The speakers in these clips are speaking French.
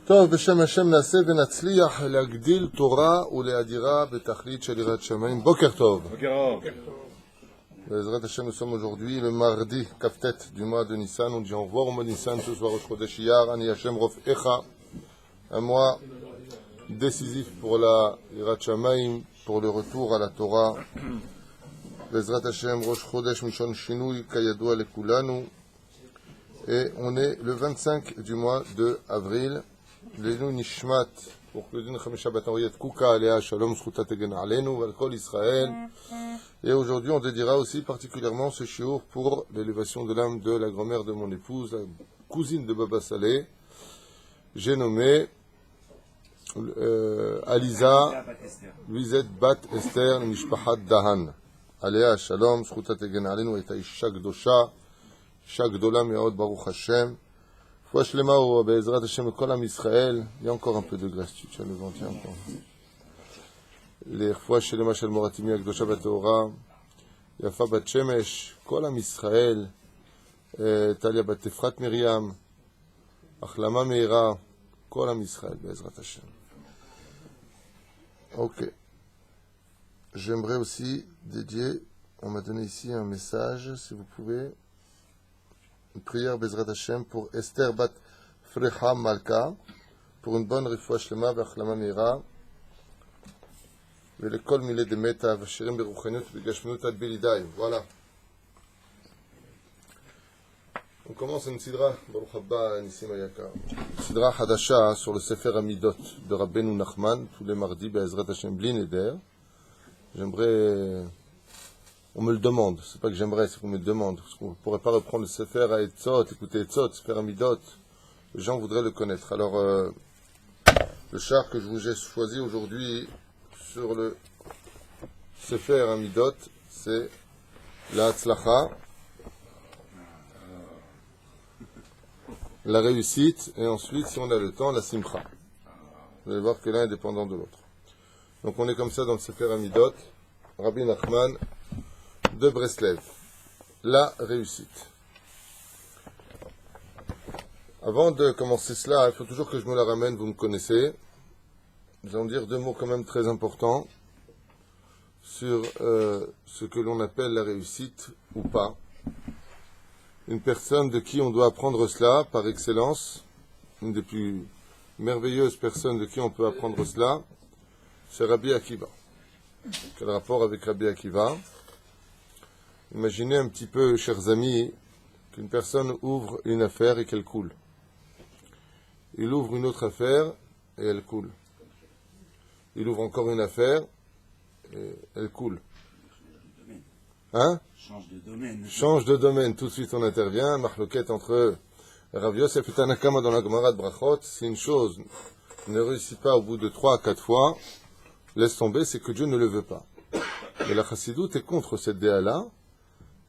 טוב, בשם השם נעשה ונצליח להגדיל תורה ולהדירה בתכלית של יראת שמיים. בוקר טוב. בעזרת השם, nous sommes aujourd'hui le mardi, Kaftet du mois de Nissan. On dit au revoir au mois de Nissan ce soir au Chodesh Iyar. Ani Hashem Rof Echa. Un mois décisif pour la Yirat Shamayim, pour le retour à la Torah. Bezrat Hashem, Rosh Chodesh Mishon Shinui, Kayadua Lekulanu. Et on est le 25 du mois de avril. Lenu Nishmat, pour que Din Chamisha Batariyat Kuka Alea Shalom Schuta Tegen Alenu, Valkol Israël. Et aujourd'hui, on dédiera aussi particulièrement ce shiur pour l'élévation de l'âme de la grand-mère de mon épouse, la cousine de Baba Saleh. J'ai nommé Aliza Luizet Bat Esther Mishpahat Dahan. Alea Shalom Schuta Tegen Alenu, et Aisha Gdosha, Aisha Gdola Me'od Baruch Hashem. Foi Shlema ou Be'ezrat Hashem Kol Am Israël. Il y a encore un peu de gratitude, tu as le ventre encore. Les Foi Shlema Shel Moratimi Akdosha Batorah, Yafa Bat Shemesh, Kol Am Israël, Talia Bat Efrat Miriam, Achlama Meira, Kol Am Israël, Be'ezrat Hashem. Ok. J'aimerais aussi dédier, on m'a donné ici un message, si vous pouvez. Une prière Bezrat Hashem pour Esther Bat Frecha Malka, pour une bonne refoua shlema v'achlama meira, ולכל מילי דמתה ושירים ברוחניות ובגשמיות עד בלידאי. Voilà. On commence une sidra, Baruch Haba Nissim Ayakar. Sidra Hadasha sur le Sefer Amidot de Rabbeinu Nachman, tous les mardis, Bezrat Hashem Bli Neder. J'aimerais... On me le demande, c'est pas que j'aimerais, c'est qu'on me le demande. Parce qu'on ne pourrait pas reprendre le Sefer à Etzot, écouter Etzot, Sefer Amidot. Les gens voudraient le connaître. Alors, le char que je vous ai choisi aujourd'hui sur le Sefer Amidot, c'est la Hatzlacha, la réussite, et ensuite, si on a le temps, la Simcha. Vous allez voir que l'un est dépendant de l'autre. Donc on est comme ça dans le Sefer Amidot, Rabbi Nachman, de Breslev, la réussite. Avant de commencer cela, il faut toujours que je me la ramène, vous me connaissez. Nous allons dire deux mots quand même très importants sur ce que l'on appelle la réussite ou pas. Une personne de qui on doit apprendre cela par excellence, une des plus merveilleuses personnes de qui on peut apprendre cela, c'est Rabbi Akiva. Quel rapport avec Rabbi Akiva? Imaginez un petit peu, chers amis, qu'une personne ouvre une affaire et qu'elle coule. Il ouvre une autre affaire et elle coule. Il ouvre encore une affaire et elle coule. Hein? Change de domaine. Change de domaine. Tout de suite on intervient. Mahloket entre Rav Yosef et Tanakama dans la Gemara de Brachot. Si une chose ne réussit pas au bout de 3 à 4 fois, laisse tomber, c'est que Dieu ne le veut pas. Mais la Chassidoute est contre cette déa-là.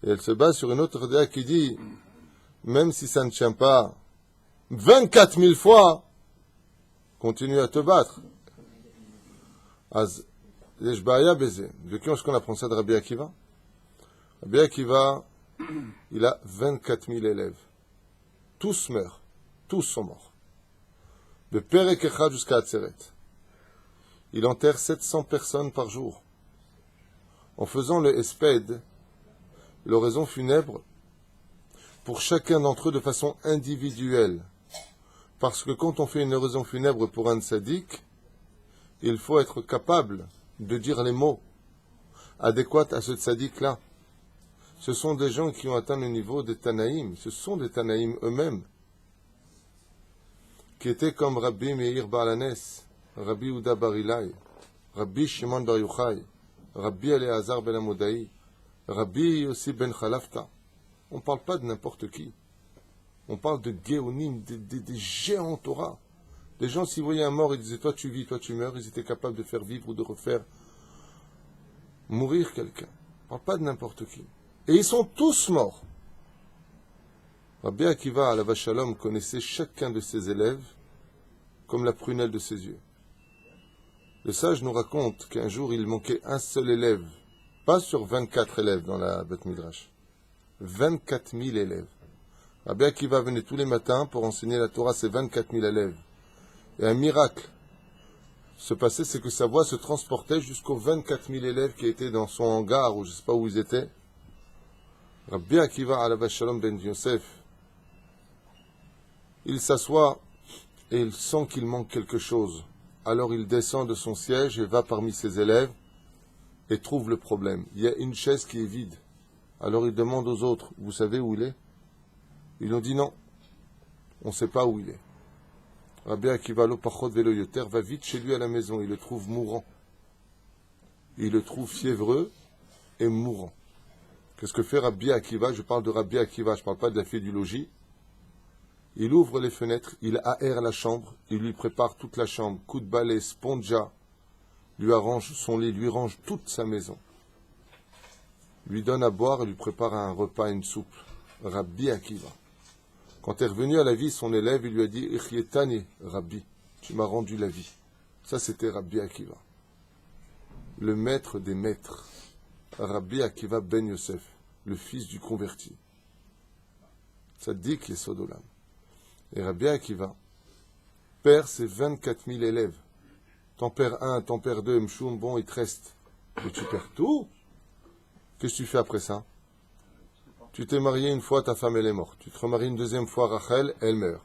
Et elle se base sur une autre déa qui dit, même si ça ne tient pas 24 000 fois, continue à te battre. Az Yeshbaya Bézé. De qui est-ce qu'on apprend ça de Rabbi Akiva? Rabbi Akiva, il a 24 000 élèves. Tous meurent. Tous sont morts. De Perek Echad jusqu'à Atzeret. Il enterre 700 personnes par jour. En faisant le Esped, l'oraison funèbre, pour chacun d'entre eux de façon individuelle. Parce que quand on fait une oraison funèbre pour un tzaddik, il faut être capable de dire les mots adéquats à ce tzaddik-là. Ce sont des gens qui ont atteint le niveau des Tanaïm. Ce sont des Tanaïm eux-mêmes, qui étaient comme Rabbi Meir Balanes, Rabbi Uda Barilai, Rabbi Shimon Bar Yochai, Rabbi Eleazar Ben Amodai, Rabbi Yossi Ben Khalafta. On ne parle pas de n'importe qui. On parle de Géonim, des géants Torah. Les gens, s'ils voyaient un mort, ils disaient, toi tu vis, toi tu meurs. Ils étaient capables de faire vivre ou de refaire mourir quelqu'un. On ne parle pas de n'importe qui. Et ils sont tous morts. Rabbi Akiva, à la Vachalom, connaissait chacun de ses élèves comme la prunelle de ses yeux. Le sage nous raconte qu'un jour, il manquait un seul élève. Pas sur 24 élèves dans la Beth Midrash. 24 000 élèves. Rabbi Akiva venait tous les matins pour enseigner la Torah à ses 24 000 élèves. Et un miracle se passait, c'est que sa voix se transportait jusqu'aux 24 000 élèves qui étaient dans son hangar, ou je ne sais pas où ils étaient. Rabbi Akiva Alav Shalom ben Yosef, il s'assoit et il sent qu'il manque quelque chose. Alors il descend de son siège et va parmi ses élèves et trouve le problème. Il y a une chaise qui est vide. Alors il demande aux autres, vous savez où il est? Ils ont dit non, on ne sait pas où il est. Rabbi Akiva lo pachot velo yoter va vite chez lui à la maison, il le trouve mourant. Il le trouve fiévreux et mourant. Qu'est-ce que fait Rabbi Akiva? Je parle de Rabbi Akiva, je ne parle pas de la fille du logis. Il ouvre les fenêtres, il aère la chambre, il lui prépare toute la chambre, coup de balai, spongia, lui arrange son lit, lui range toute sa maison. Lui donne à boire et lui prépare un repas, une soupe. Rabbi Akiva. Quand est revenu à la vie, son élève, il lui a dit « Ichyetani, Rabbi, tu m'as rendu la vie. » Ça, c'était Rabbi Akiva. Le maître des maîtres. Rabbi Akiva ben Yosef, le fils du converti. Tzaddik Yesod Olam. Et Rabbi Akiva perd ses 24 000 élèves. T'en perds un, t'en perds deux, Mchoum, bon, il te reste. Mais tu perds tout. Qu'est-ce que tu fais après ça? Tu t'es marié une fois, ta femme elle est morte. Tu te remaries une deuxième fois, Rachel, elle meurt.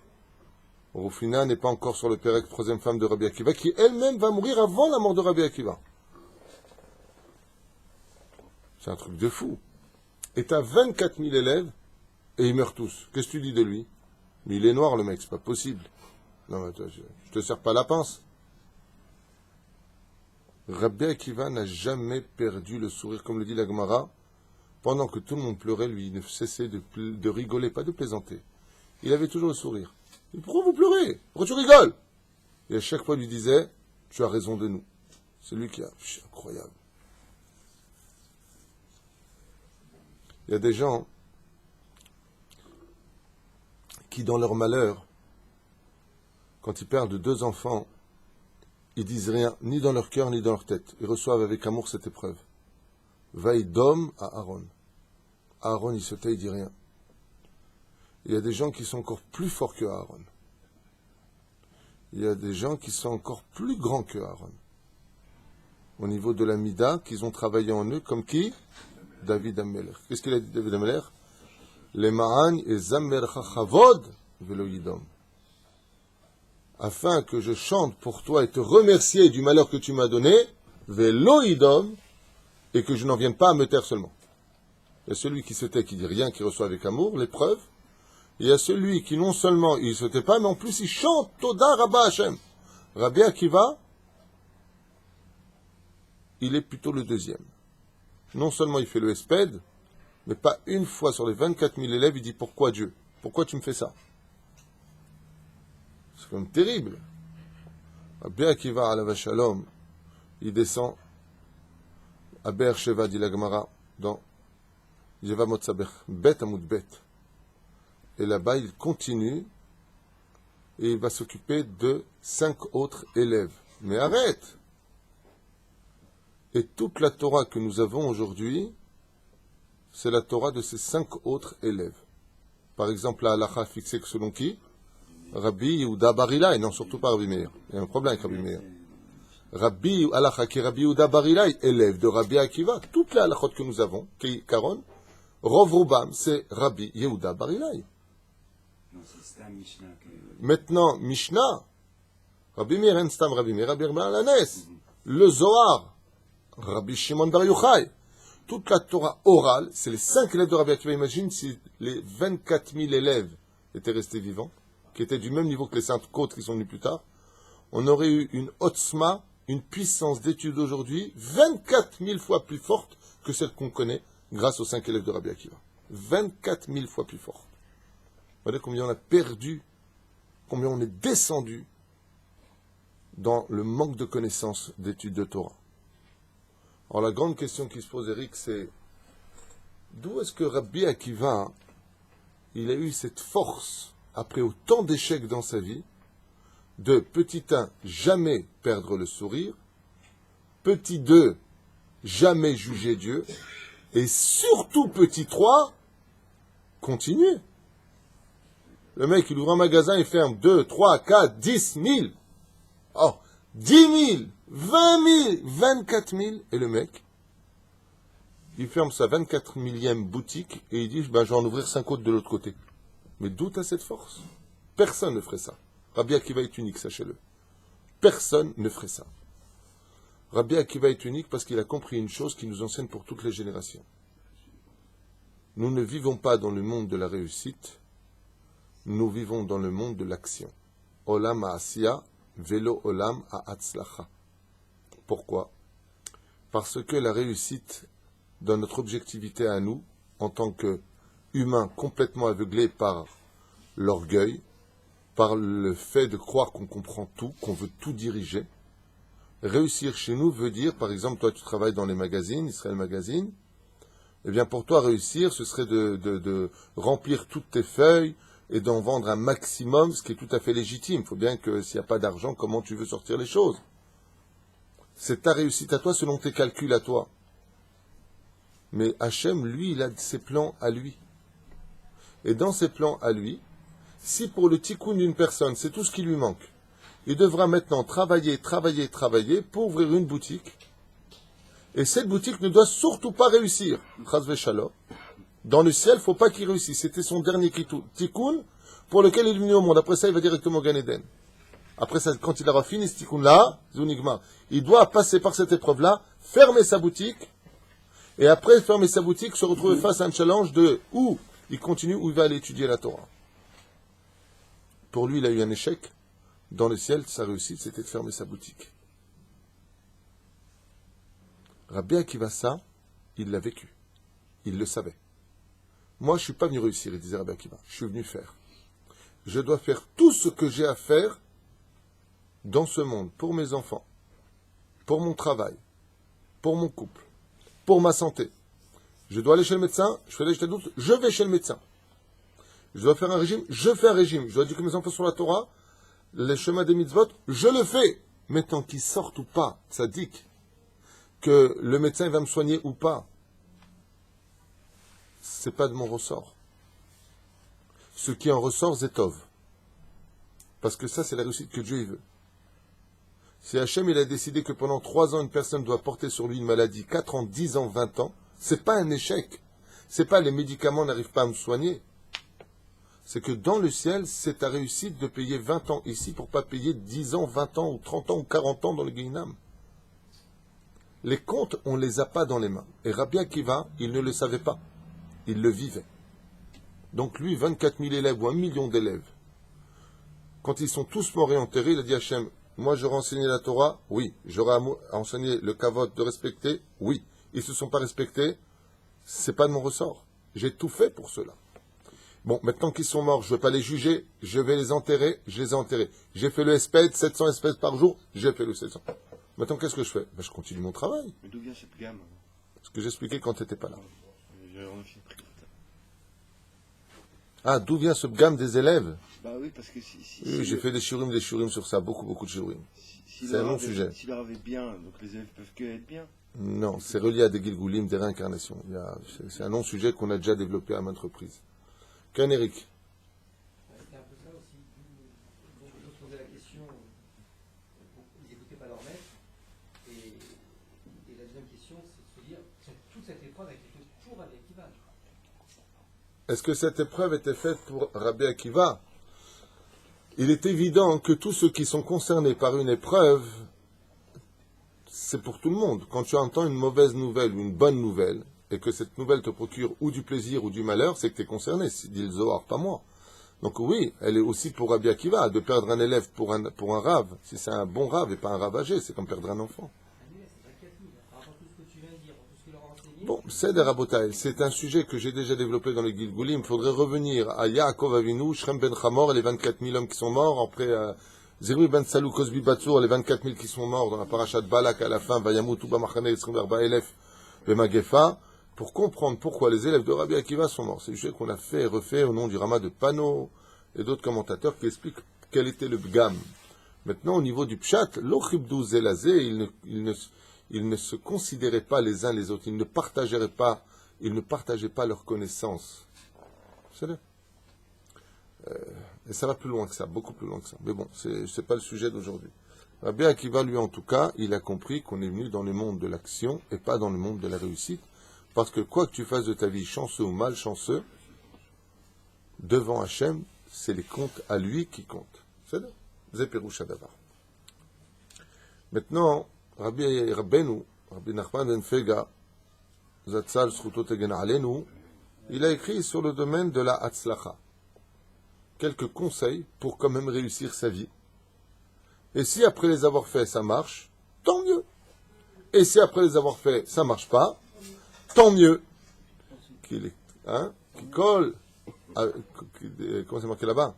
Rufina n'est pas encore sur le Pérec, troisième femme de Rabbi Akiva, qui elle-même va mourir avant la mort de Rabbi Akiva. C'est un truc de fou. Et tu as 24 000 élèves, et ils meurent tous. Qu'est-ce que tu dis de lui? Mais il est noir, le mec, c'est pas possible. Non, mais je te sers pas la pince. Rabbi Akiva n'a jamais perdu le sourire, comme le dit la Gemara. Pendant que tout le monde pleurait, lui, il ne cessait de rigoler, pas de plaisanter. Il avait toujours le sourire. Et pourquoi vous pleurez? Pourquoi tu rigoles? Et à chaque fois, il lui disait, tu as raison de nous. C'est lui qui a... C'est incroyable. Il y a des gens qui, dans leur malheur, quand ils perdent 2 enfants, ils disent rien, ni dans leur cœur, ni dans leur tête. Ils reçoivent avec amour cette épreuve. Vaïdom à Aaron. Aaron, il se tait, il dit rien. Il y a des gens qui sont encore plus forts que Aaron. Il y a des gens qui sont encore plus grands que Aaron. Au niveau de la Mida, qu'ils ont travaillé en eux, comme qui? David Amelech. Qu'est-ce qu'il a dit, David Amelech? Les Ma'an et Zamer Chachavod velo Yidom. Afin que je chante pour toi et te remercier du malheur que tu m'as donné, velo Yidom, et que je n'en vienne pas à me taire seulement. Il y a celui qui se tait, qui dit rien, qui reçoit avec amour l'épreuve. Il y a celui qui non seulement il ne se tait pas, mais en plus il chante Toda Rabba Hashem. Rabbi Akiva, il est plutôt le deuxième. Non seulement il fait le espède, mais pas une fois sur les 24 000 élèves, il dit pourquoi Dieu? Pourquoi tu me fais ça? C'est quand même terrible. Rabbi Akiva Alav Shalom, il descend à Be'er Sheva, dit la Gemara, dans Yevamot Saber, Bet Amud Bet. Et là-bas, il continue et il va s'occuper de 5 autres élèves. Mais arrête! Et toute la Torah que nous avons aujourd'hui, c'est la Torah de ces 5 autres élèves. Par exemple, la halakha fixée que selon qui? Rabbi Yehuda Bar Ilai, non, surtout pas Rabbi Meir. Il y a un problème avec Rabbi Meir. Rabbi halakha qui est Rabbi Yehuda Bar Ilai, élève de Rabbi Akiva. Toutes les halakhot que nous avons, qui Karon, Rov Rubam, c'est Rabbi Yehuda Bar Ilai. Maintenant, Mishnah, Rabbi Meir Enstam, Rabbi Meir, Rabbi Alanes, le Zohar, Rabbi Shimon Bar Yochai. Toute la Torah orale, c'est les 5 élèves de Rabbi Akiva. Imagine si les 24 000 élèves étaient restés vivants, qui étaient du même niveau que les 5 autres qui sont venus plus tard. On aurait eu une otzma, une puissance d'étude aujourd'hui 24 000 fois plus forte que celle qu'on connaît grâce aux 5 élèves de Rabbi Akiva. 24 000 fois plus forte. Vous voyez combien on a perdu, combien on est descendu dans le manque de connaissances d'études de Torah. Alors la grande question qui se pose, Eric, c'est d'où est-ce que Rabbi Akiva, il a eu cette force, après autant d'échecs dans sa vie, de petit 1, jamais perdre le sourire, petit 2, jamais juger Dieu, et surtout petit 3, continuer. Le mec, il ouvre un magasin, il ferme 2, 3, 4, 10 000. Oh, 10 000, 20 000, 24 000. Et le mec, il ferme sa 24 millième boutique et il dit, ben, je vais en ouvrir 5 autres de l'autre côté. Mais d'où t'as cette force? Personne ne ferait ça. Rabbi Akiva est unique, sachez-le. Personne ne ferait ça. Rabbi Akiva est unique parce qu'il a compris une chose qui nous enseigne pour toutes les générations. Nous ne vivons pas dans le monde de la réussite, nous vivons dans le monde de l'action. Olam ha'asiya, velo olam ha'atzlacha. Pourquoi? Parce que la réussite, dans notre objectivité à nous, en tant qu'humains complètement aveuglés par l'orgueil, par le fait de croire qu'on comprend tout, qu'on veut tout diriger, réussir chez nous veut dire, par exemple, toi tu travailles dans les magazines, Israël Magazine, eh bien pour toi réussir, ce serait de remplir toutes tes feuilles et d'en vendre un maximum, ce qui est tout à fait légitime. Il faut bien que s'il n'y a pas d'argent, comment tu veux sortir les choses? C'est ta réussite à toi selon tes calculs à toi. Mais Hachem, lui, il a ses plans à lui. Et dans ses plans à lui, si pour le tikkun d'une personne, c'est tout ce qui lui manque, il devra maintenant travailler pour ouvrir une boutique. Et cette boutique ne doit surtout pas réussir. Chas v'shalom. Dans le ciel, il ne faut pas qu'il réussisse. C'était son dernier tikkun pour lequel il est venu au monde. Après ça, il va directement au Gan Eden. Après ça, quand il aura fini ce tikkun-là, Zunigma, il doit passer par cette épreuve-là, fermer sa boutique, et après fermer sa boutique, se retrouver face à un challenge de où il continue, où il va aller étudier la Torah. Pour lui, il a eu un échec. Dans le ciel, sa réussite, c'était de fermer sa boutique. Rabbi Akiva, ça, il l'a vécu. Il le savait. Moi, je ne suis pas venu réussir, il disait Rabbi Akiva. Je suis venu faire. Je dois faire tout ce que j'ai à faire dans ce monde, pour mes enfants, pour mon travail, pour mon couple, pour ma santé. Je dois aller chez le médecin, je fais les doute, je vais chez le médecin. Je dois faire un régime, je fais un régime. Je dois éduquer mes enfants sur la Torah, les chemins des mitzvot, je le fais. Mais tant qu'ils sortent ou pas, ça dit que le médecin va me soigner ou pas, c'est pas de mon ressort. Ce qui en ressort, c'est Tov. Parce que ça, c'est la réussite que Dieu y veut. Si Hachem, il a décidé que pendant 3 ans, une personne doit porter sur lui une maladie, 4 ans, 10 ans, 20 ans, c'est pas un échec. C'est pas les médicaments n'arrivent pas à me soigner. C'est que dans le ciel, c'est ta réussite de payer 20 ans ici pour pas payer 10 ans, 20 ans, ou 30 ans, ou 40 ans dans le Guéhinam. Les comptes, on ne les a pas dans les mains. Et Rabbi Akiva, il ne le savait pas. Il le vivait. Donc lui, 24 000 élèves ou 1 million d'élèves, quand ils sont tous morts et enterrés, il a dit à Hachem, moi j'aurais enseigné la Torah, oui. J'aurais enseigné le kavod de respecter, oui. Ils ne se sont pas respectés, c'est pas de mon ressort. J'ai tout fait pour cela. Bon, maintenant qu'ils sont morts, je ne vais pas les juger, je vais les enterrer, je les ai enterrés. J'ai fait le espèce, 700 espèces par jour, j'ai fait le 700. Maintenant, qu'est-ce que je fais? Ben, je continue mon travail. Mais d'où vient cette gamme? Ce que j'expliquais quand tu n'étais pas là. On a fini. Ah, d'où vient ce gamme des élèves? Bah oui, parce que si Oui, j'ai fait des shurim sur ça, beaucoup de shurim. C'est un long sujet. Si leur avait bien, donc les élèves peuvent que être bien. Non, c'est relié à des Gilgulim, des réincarnations. C'est un long sujet qu'on a déjà développé à maintes reprises. Qu'un Eric? C'est un peu ça aussi. Donc, je se posais la question, ils n'écoutaient pas leur maître. Et la deuxième question, c'est de se dire, toute cette épreuve a été faite pour Rabbi Akiva. Est-ce que cette épreuve était faite pour Rabbi Akiva? Il est évident que tous ceux qui sont concernés par une épreuve, c'est pour tout le monde. Quand tu entends une mauvaise nouvelle ou une bonne nouvelle, et que cette nouvelle te procure ou du plaisir ou du malheur, c'est que tu es concerné. Dit le Zohar, pas moi. Donc oui, elle est aussi pour Rabbi Akiva, de perdre un élève pour un rave. Si c'est un bon rave et pas un rave âgé, c'est comme perdre un enfant. Bon, c'est des rabotaïl. C'est un sujet que j'ai déjà développé dans les Gilgulim. Il faudrait revenir à Yaakov Avinu, Shrem ben Hamor, et les 24 000 hommes qui sont morts. Après, Zerui ben Salou, Cosbi Batsour, les 24 000 qui sont morts dans la parashat Balak à la fin, Vayamut, Uba Machane, Esrim Arba Elef, Bemagefa, pour comprendre pourquoi les élèves de Rabbi Akiva sont morts. C'est le sujet qu'on a fait et refait au nom du Rama de Pano et d'autres commentateurs qui expliquent quel était le Bgam. Maintenant, au niveau du Pshat, l'Ochibdou Zelazé, ils ne se considéraient pas les uns les autres, ils ne partageaient pas leurs connaissances. C'est vrai. Et ça va plus loin que ça, beaucoup plus loin que ça. Mais bon, c'est pas le sujet d'aujourd'hui. Rabbi Akiva, lui, en tout cas, il a compris qu'on est venu dans le monde de l'action et pas dans le monde de la réussite. Parce que quoi que tu fasses de ta vie, chanceux ou malchanceux, devant Hachem, c'est les comptes à lui qui comptent. C'est Zéperoucha d'abord. Maintenant, Rabbi Nachman ben Fega, Zatzal Sruto Tegen Alenu, il a écrit sur le domaine de la Hatzlacha. Quelques conseils pour quand même réussir sa vie. Et si après les avoir faits, ça marche, tant mieux. Et si après les avoir faits, ça marche pas, tant mieux. Qui colle, comment c'est marqué là-bas?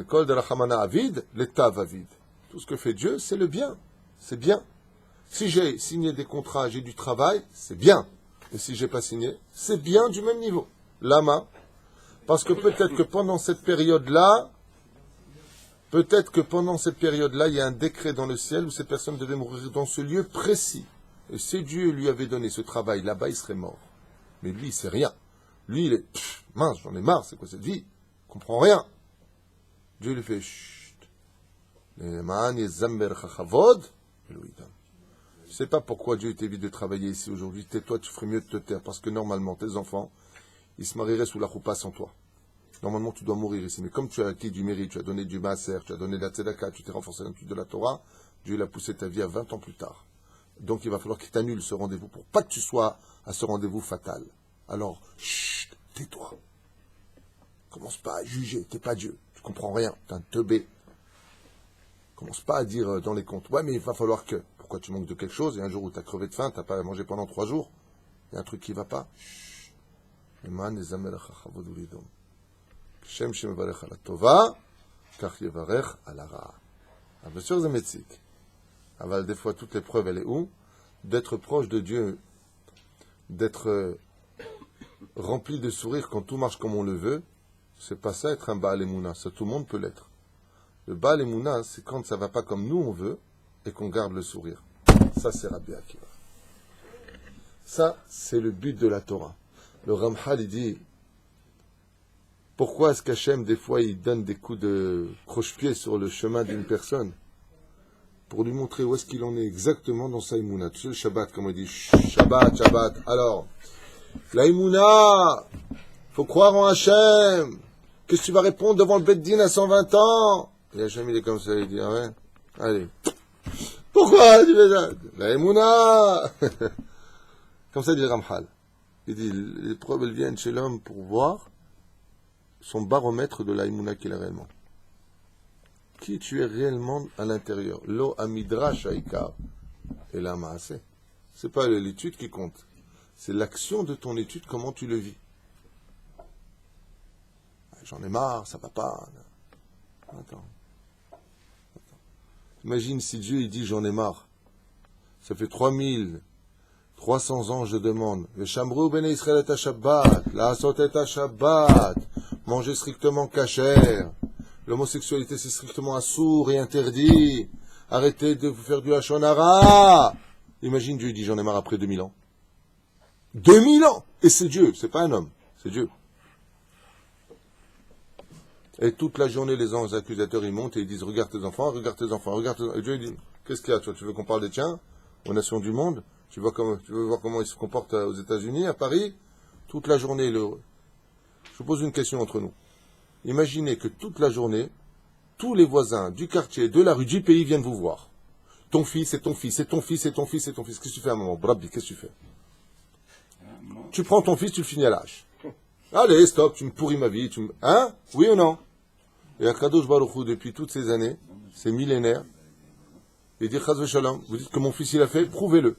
Kol de Rachamana Avid, l'étav Avid. Tout ce que fait Dieu, c'est le bien. C'est bien. Si j'ai signé des contrats, j'ai du travail, c'est bien. Et si j'ai pas signé, c'est bien du même niveau. Lama. Parce que peut-être que pendant cette période-là, il y a un décret dans le ciel où cette personne devait mourir dans ce lieu précis. Et si Dieu lui avait donné ce travail là-bas, il serait mort. Mais lui, il sait rien. Lui, il est, mince, j'en ai marre, c'est quoi cette vie? Il comprend rien. Dieu lui fait, chut. Je sais pas pourquoi Dieu t'évite de travailler ici aujourd'hui. Tais-toi, tu ferais mieux de te taire. Parce que normalement, tes enfants, ils se marieraient sous la choupa sans toi. Normalement, tu dois mourir ici. Mais comme tu as acquis du mérite, tu as donné du maaser, tu as donné de la tzedaka, tu t'es renforcé dans l'étude de la Torah, Dieu l'a poussé ta vie à 20 ans plus tard. Donc, il va falloir qu'il t'annule ce rendez-vous pour pas que tu sois à ce rendez-vous fatal. Alors, chut, tais-toi. Commence pas à juger, t'es pas Dieu. Tu comprends rien, t'es un teubé. Commence pas à dire dans les comptes, ouais, mais il va falloir que. Pourquoi tu manques de quelque chose? Et un jour où t'as crevé de faim, t'as pas mangé pendant 3 jours, il y a un truc qui va pas. Chut. Shem shemevarech ala tova, kach yevarech ala ra'a. Bien sûr, c'est métzik. Aval, des fois, toute l'épreuve, elle est où? D'être proche de Dieu, d'être rempli de sourire quand tout marche comme on le veut, c'est pas ça être un Baal Emouna, ça tout le monde peut l'être. Le Baal Emouna, c'est quand ça va pas comme nous on veut et qu'on garde le sourire. Ça, c'est Rabbi Akiva. Ça, c'est le but de la Torah. Le Ramchal, il dit, pourquoi est-ce qu'Hachem, des fois, il donne des coups de croche-pied sur le chemin d'une personne pour lui montrer où est-ce qu'il en est exactement dans sa Emouna. Tu sais, le Shabbat, comme on dit, Shabbat, Shabbat. Alors, la Emouna, faut croire en Hachem. Qu'est-ce que tu vas répondre devant le Beddin à 120 ans? Et Hachem, il est comme ça, il dit, ah ouais, allez. Pourquoi tu fais ça? La Emouna. Comme ça, il dit Ramchal. Il dit, les preuves, elles viennent chez l'homme pour voir son baromètre de la Emouna qu'il a réellement. Qui tu es réellement à l'intérieur. Lo amidrash haikar. Et la maaseh. C'est pas l'étude qui compte. C'est l'action de ton étude, comment tu le vis. J'en ai marre, ça va pas. Attends. Imagine si Dieu il dit j'en ai marre. Ça fait 3300 ans je demande. Le Shamrou ben Israël est à Shabbat. La Asot est à Shabbat. Manger strictement kasher. L'homosexualité c'est strictement assourd et interdit. Arrêtez de vous faire du Lashon Hara. Imagine Dieu dit j'en ai marre après 2000 ans. 2000 ans. Et c'est Dieu, c'est pas un homme, c'est Dieu. Et toute la journée, les anges accusateurs, ils montent et ils disent, regarde tes enfants, regarde tes enfants, regarde tes enfants. Et Dieu dit, qu'est-ce qu'il y a, toi? Tu veux qu'on parle des tiens, aux nations du monde? Tu veux voir comment ils se comportent aux États-Unis, à Paris? Toute la journée, je vous pose une question entre nous. Imaginez que toute la journée, tous les voisins du quartier, de la rue, du pays viennent vous voir. Ton fils, c'est ton fils, c'est ton fils, c'est ton fils, c'est ton fils. Qu'est-ce que tu fais à un moment? Brabbi, qu'est-ce que tu fais? Tu prends ton fils, tu le finis à l'âge. Allez, stop, tu me pourris ma vie, hein? Oui ou non? Et Akadosh Baruch Hu, depuis toutes ces années, ces millénaires, il dit, Chaz v'shalom, vous dites que mon fils il a fait, prouvez-le.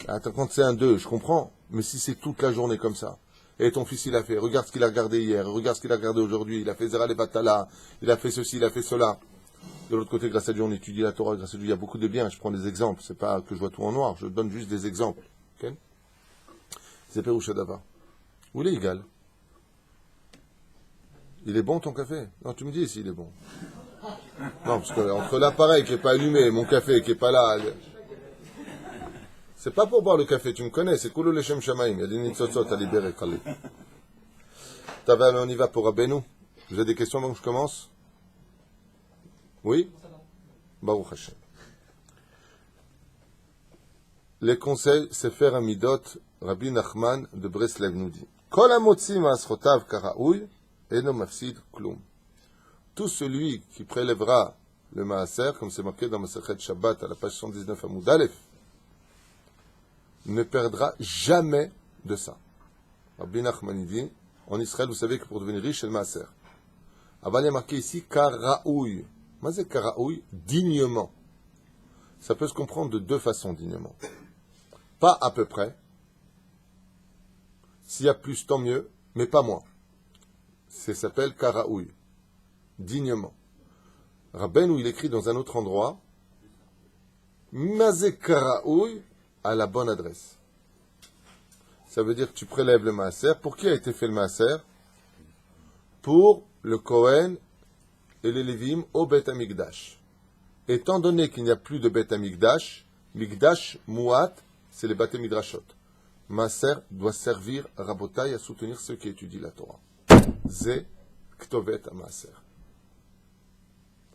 Attends, quand c'est un 2, je comprends, mais si c'est toute la journée comme ça, et ton fils il a fait, regarde ce qu'il a regardé hier, regarde ce qu'il a regardé aujourd'hui, il a fait Zera le Batala, il a fait ceci, il a fait cela. De l'autre côté, grâce à Dieu, on étudie la Torah, grâce à Dieu, il y a beaucoup de bien, je prends des exemples, c'est pas que je vois tout en noir, je donne juste des exemples. Ok? C'est Péroucha Dava. Où il est égal? Il est bon ton café? Non, tu me dis s'il est bon. Non, parce que entre l'appareil qui n'est pas allumé et mon café qui n'est pas là, c'est pas pour boire le café, tu me connais, c'est Koulou Lechem Shamaim, il y a des nitzotzot à libérer, Khalid. On y va pour Rabbeinu. Vous avez des questions avant que je commence? Oui? Baruch Hashem. les conseils, c'est faire un midot. Rabbi Nachman de Breslev nous dit Kol hamotzi ma'asrotav karaoui eno mafsid klum. Tout celui qui prélèvera le maaser, comme c'est marqué dans Masechet Shabbat à la page 119 à Moudalef, ne perdra jamais de ça. Rabbi Nachman dit en Israël, vous savez que pour devenir riche, c'est le maaser. Aval, il y a marqué ici karaoui. Mais c'est karaoui, dignement. Ça peut se comprendre de deux façons, dignement. Pas à peu près. S'il y a plus, tant mieux, mais pas moins. Ça s'appelle karaoui. Dignement. Rabbeinu, il écrit dans un autre endroit, Mazé karaoui, à la bonne adresse. Ça veut dire que tu prélèves le maaser. Pour qui a été fait le maaser? Pour le Kohen et les Lévim au Beth Amikdash. Étant donné qu'il n'y a plus de Beth Amikdash, Mikdash Muat, c'est les Beth Midrashot. Maaser doit servir Rabotai à soutenir ceux qui étudient la Torah. Ze Ktovet à Maaser.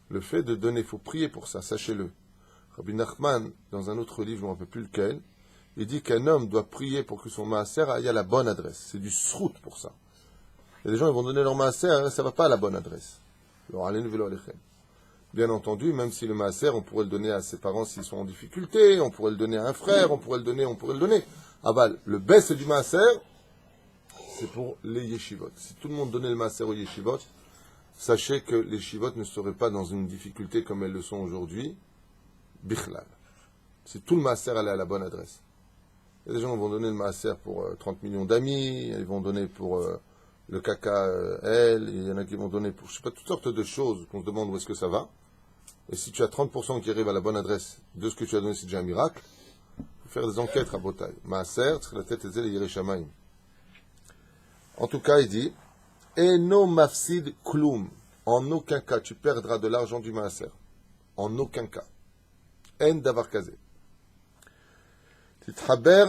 Le fait de donner, il faut prier pour ça, sachez-le. Rabbi Nachman, dans un autre livre, je ne me rappelle plus lequel, il dit qu'un homme doit prier pour que son maaser aille à la bonne adresse. C'est du srout pour ça. Il y a des gens qui vont donner leur maaser, ça ne va pas à la bonne adresse. Bien entendu, même si le maaser, on pourrait le donner à ses parents s'ils sont en difficulté, on pourrait le donner à un frère, on pourrait le donner. Aval, le baisse du maaser, c'est pour les yeshivot. Si tout le monde donnait le maaser aux yeshivot, sachez que les yeshivot ne seraient pas dans une difficulté comme elles le sont aujourd'hui, bichlal. Si tout le maaser allait à la bonne adresse. Il y a des gens qui vont donner le maaser pour 30 millions d'amis, ils vont donner pour le KKL, il y en a qui vont donner pour, je sais pas, toutes sortes de choses qu'on se demande où est-ce que ça va. Et si tu as 30% qui arrivent à la bonne adresse de ce que tu as donné, c'est déjà un miracle. Il faut faire des enquêtes à Botaï. Maaser, la tête est zèle et Yerushalayim. En tout cas, il dit, Eno mafsid klum. En aucun cas, tu perdras de l'argent du maaser. En aucun cas. En davar kazé. Tithaber,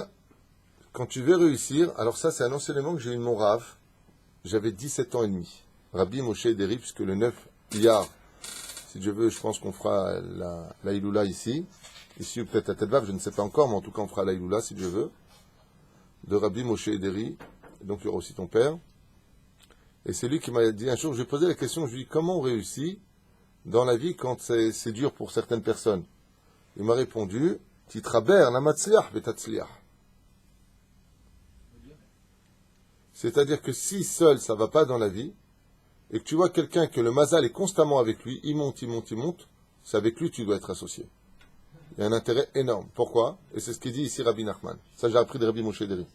quand tu veux réussir, alors ça c'est un enseignement que j'ai eu de mon Rav, j'avais 17 ans et demi. Rabbi Moshe Ederi, puisque le 9 Iyar, si Dieu veut, je pense qu'on fera la Iloula ici ou peut-être à Tedvav, je ne sais pas encore, mais en tout cas on fera la Iloula si Dieu veut, de Rabbi Moshe Ederi, donc il y aura aussi ton père. Et c'est lui qui m'a dit un jour, je lui ai posé la question, je lui ai dit comment on réussit dans la vie quand c'est dur pour certaines personnes. Il m'a répondu, Titraber la matzliach vetatzliach. C'est-à-dire que si seul ça va pas dans la vie, et que tu vois quelqu'un que le mazal est constamment avec lui, il monte, c'est avec lui que tu dois être associé. Il y a un intérêt énorme. Pourquoi? Et c'est ce qu'il dit ici Rabbi Nachman. Ça j'ai appris de Rabbi Moshe Ederi.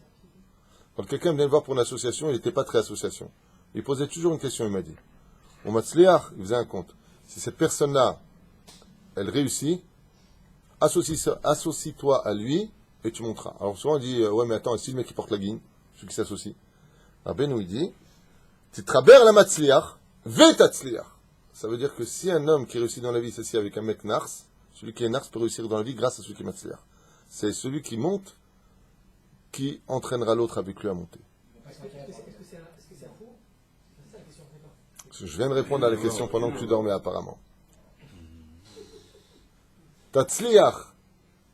Quand quelqu'un venait le voir pour une association, il n'était pas très association. Il posait toujours une question, il m'a dit. Au matzliach, il faisait un compte. Si cette personne-là, elle réussit, associe-toi à lui et tu monteras. Alors souvent on dit, ouais mais attends, si le mec qui porte la guine, celui qui s'associe. Rabbeinu il dit, Titraber la matzliach, vetatzliach. Ça veut dire que si un homme qui réussit dans la vie s'assied avec un mec nars, celui qui est nars peut réussir dans la vie grâce à celui qui est matzliach. C'est celui qui monte qui entraînera l'autre avec lui à monter. Est-ce que c'est un faux? C'est ça la question. Je viens de répondre à la question pendant que tu dormais apparemment. Tatzliach.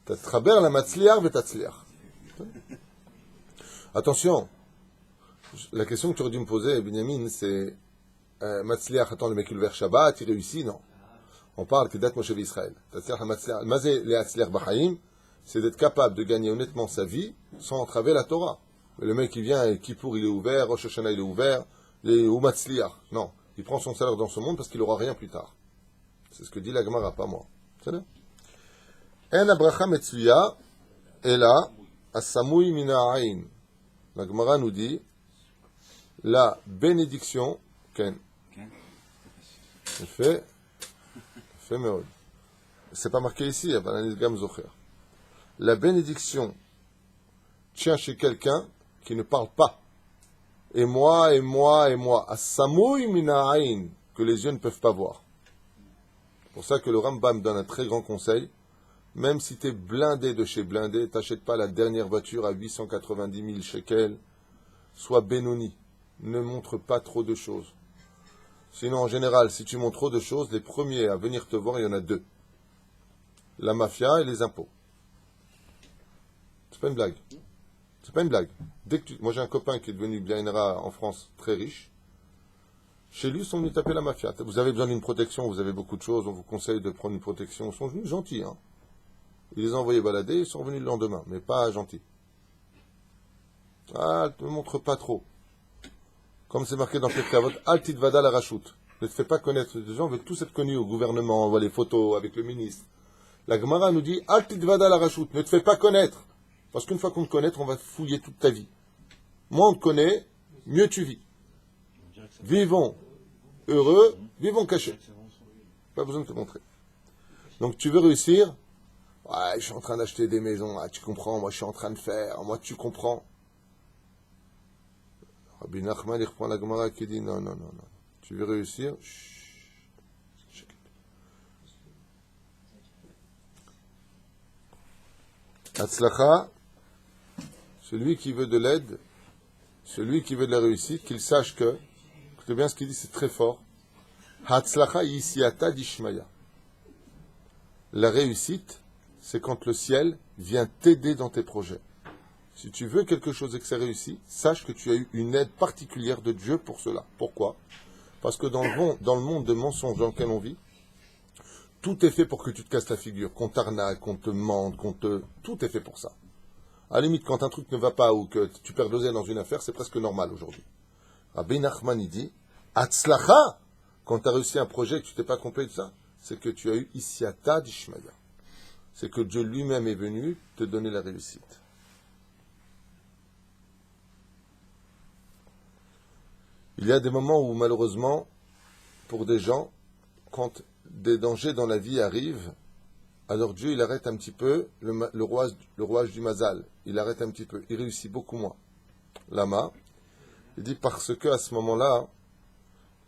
Tatraber la matzliach vetatzliach. Attention. La question que tu aurais dû me poser, Benjamin, c'est matzliach, attends, le mec il ouvert Shabbat, il réussit, non. On parle que d'être Moshe Israël. Tatzliach la matzliach. Mazé le atzliach b'chaim, c'est d'être capable de gagner honnêtement sa vie sans entraver la Torah. Le mec il vient, et Kippour il est ouvert, Rosh Hashanah il est ouvert, il est au matzliach. Non. Il prend son salaire dans ce monde parce qu'il n'aura rien plus tard. C'est ce que dit la Gemara, pas moi. C'est là. En abracha metzluya, ela, asamui mina aïn. La Gemara nous dit, la bénédiction, Ken. Fait meod. C'est pas marqué ici, la bénédiction tient chez quelqu'un qui ne parle pas. Et moi, Asamui mina aïn, que les yeux ne peuvent pas voir. C'est pour ça que le Rambam donne un très grand conseil. Même si tu es blindé de chez blindé, t'achètes pas la dernière voiture à 890 000 shekels. Sois bénoni. Ne montre pas trop de choses. Sinon, en général, si tu montres trop de choses, les premiers à venir te voir, il y en a deux. La mafia et les impôts. C'est pas une blague. C'est pas une blague. Moi j'ai un copain qui est devenu Bienra en France très riche. Chez lui, ils sont venus taper la mafia. Vous avez besoin d'une protection, vous avez beaucoup de choses, on vous conseille de prendre une protection. Ils sont venus gentils, hein. Il les a envoyés balader, ils sont revenus le lendemain, mais pas gentils. Ah, ne me montre pas trop. Comme c'est marqué dans Pirkei Avot, Al titvada la rachout. Ne te fais pas connaître. Les gens veulent tous être connus au gouvernement, on voit les photos avec le ministre. La Gemara nous dit, Al titvada la rachout. Ne te fais pas connaître. Parce qu'une fois qu'on te connaît, on va fouiller toute ta vie. Moins on te connaît, mieux tu vis. Vivons heureux, vivons cachés. Pas besoin de te montrer. Donc tu veux réussir? Ouais, je suis en train d'acheter des maisons. Ah, tu comprends, moi je suis en train de faire. Moi tu comprends. Rabbi Nachman, il reprend la Gemara qui dit non. Tu veux réussir? Chut. Hatzlacha, celui qui veut de l'aide, celui qui veut de la réussite, qu'il sache que, écoutez bien ce qu'il dit, c'est très fort. Hatzlacha yisiata dishmaya. La réussite, c'est quand le ciel vient t'aider dans tes projets. Si tu veux quelque chose et que c'est réussi, sache que tu as eu une aide particulière de Dieu pour cela. Pourquoi? Parce que dans le monde de mensonges dans lequel on vit, tout est fait pour que tu te casses la figure, qu'on t'arnaque, qu'on te mente, tout est fait pour ça. À la limite, quand un truc ne va pas ou que tu perds l'oseille dans une affaire, c'est presque normal aujourd'hui. Rabbi Nachman, il dit, Hatzlacha, quand tu as réussi un projet et que tu t'es pas trompé de ça, c'est que tu as eu Isiata d'Ishmaya. C'est que Dieu lui-même est venu te donner la réussite. Il y a des moments où, malheureusement, pour des gens, quand des dangers dans la vie arrivent, alors Dieu, il arrête un petit peu le rouage du mazal. Il arrête un petit peu. Il réussit beaucoup moins. Lama, il dit parce qu'à ce moment-là,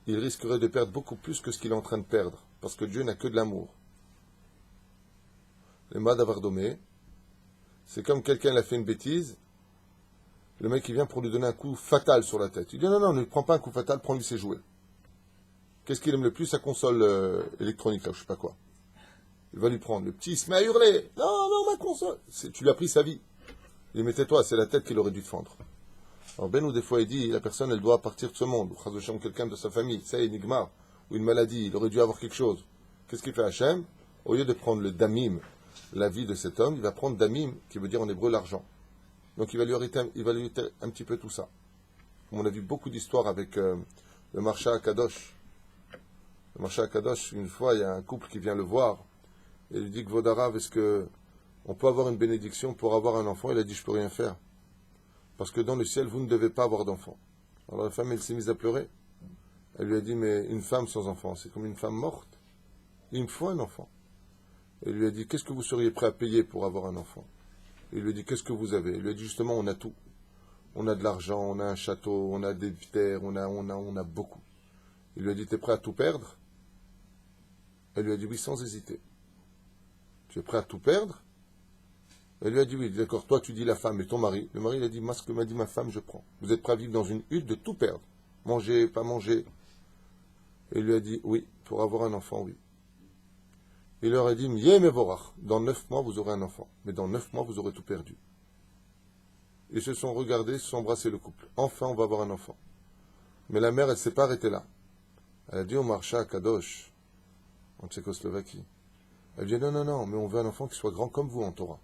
il risquerait de perdre beaucoup plus que ce qu'il est en train de perdre. Parce que Dieu n'a que de l'amour. Les Madavardomé, c'est comme quelqu'un a fait une bêtise, le mec il vient pour lui donner un coup fatal sur la tête. Il dit non, ne prends pas un coup fatal, prends-lui ses jouets. Qu'est-ce qu'il aime le plus? Sa console électronique, là, je sais pas quoi. Il va lui prendre. Le petit, il se met à hurler. Non, ma console. Tu lui as pris sa vie. Il dit, mais tais-toi, c'est la tête qu'il aurait dû te fendre. Alors Ben, ou des fois, il dit, la personne, elle doit partir de ce monde. Ou Chazochem, quelqu'un de sa famille. Ça, Enigma. Ou une maladie. Il aurait dû avoir quelque chose. Qu'est-ce qu'il fait Hachem? Au lieu de prendre le damim, la vie de cet homme, il va prendre damim, qui veut dire en hébreu l'argent. Donc il va lui arrêter un petit peu tout ça. On a vu beaucoup d'histoires avec le marché à Kadosh. Le marché à Kadosh, une fois, il y a un couple qui vient le voir et il lui dit que Vodarav, est-ce que on peut avoir une bénédiction pour avoir un enfant? Il a dit, je peux rien faire. Parce que dans le ciel, vous ne devez pas avoir d'enfant. Alors la femme, elle s'est mise à pleurer. Elle lui a dit, mais une femme sans enfant, c'est comme une femme morte. Il me faut un enfant. Elle lui a dit, qu'est-ce que vous seriez prêt à payer pour avoir un enfant? Il lui a dit, qu'est-ce que vous avez? Il lui a dit, justement, on a tout. On a de l'argent, on a un château, on a des terres, on a beaucoup. Il lui a dit, t'es prêt à tout perdre? Elle lui a dit, oui, sans hésiter. Tu es prêt à tout perdre? Elle lui a dit, oui, d'accord, toi tu dis la femme et ton mari. Le mari, il a dit, moi, ce que m'a dit ma femme, je prends. Vous êtes prêt à vivre dans une hutte de tout perdre? Manger, pas manger? Et il lui a dit, oui, pour avoir un enfant, oui. Il leur a dit, dans 9 mois, vous aurez un enfant. Mais dans 9 mois, vous aurez tout perdu. Ils se sont regardés, se sont embrassés le couple. Enfin, on va avoir un enfant. Mais la mère, elle ne s'est pas arrêtée là. Elle a dit au marché à Kadosh, en Tchécoslovaquie. Elle dit, non, mais on veut un enfant qui soit grand comme vous en Torah.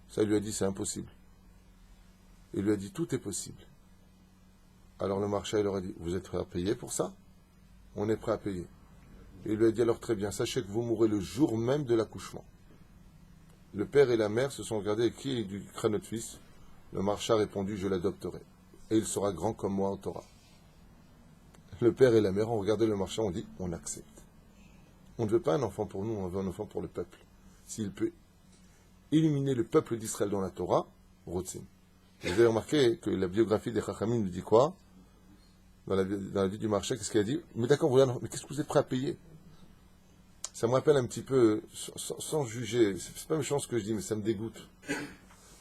Ça, il lui a dit, c'est impossible. Il lui a dit, tout est possible. Alors le marché, il leur a dit, vous êtes prêt à payer pour ça? On est prêt à payer. Et il lui a dit, alors très bien, sachez que vous mourrez le jour même de l'accouchement. Le père et la mère se sont regardés, et qui éduquera notre fils? Le marché a répondu, je l'adopterai. Et il sera grand comme moi en Torah. Le père et la mère ont regardé le marché, ont dit, on accepte. On ne veut pas un enfant pour nous, on veut un enfant pour le peuple. S'il peut illuminer le peuple d'Israël dans la Torah, Rotzim. Vous avez remarqué que la biographie des Chachamim nous dit quoi? Dans la vie du marché, qu'est-ce qu'il a dit? Mais d'accord, mais qu'est-ce que vous êtes prêt à payer? Ça me rappelle un petit peu, sans juger, c'est pas méchant ce que je dis, mais ça me dégoûte.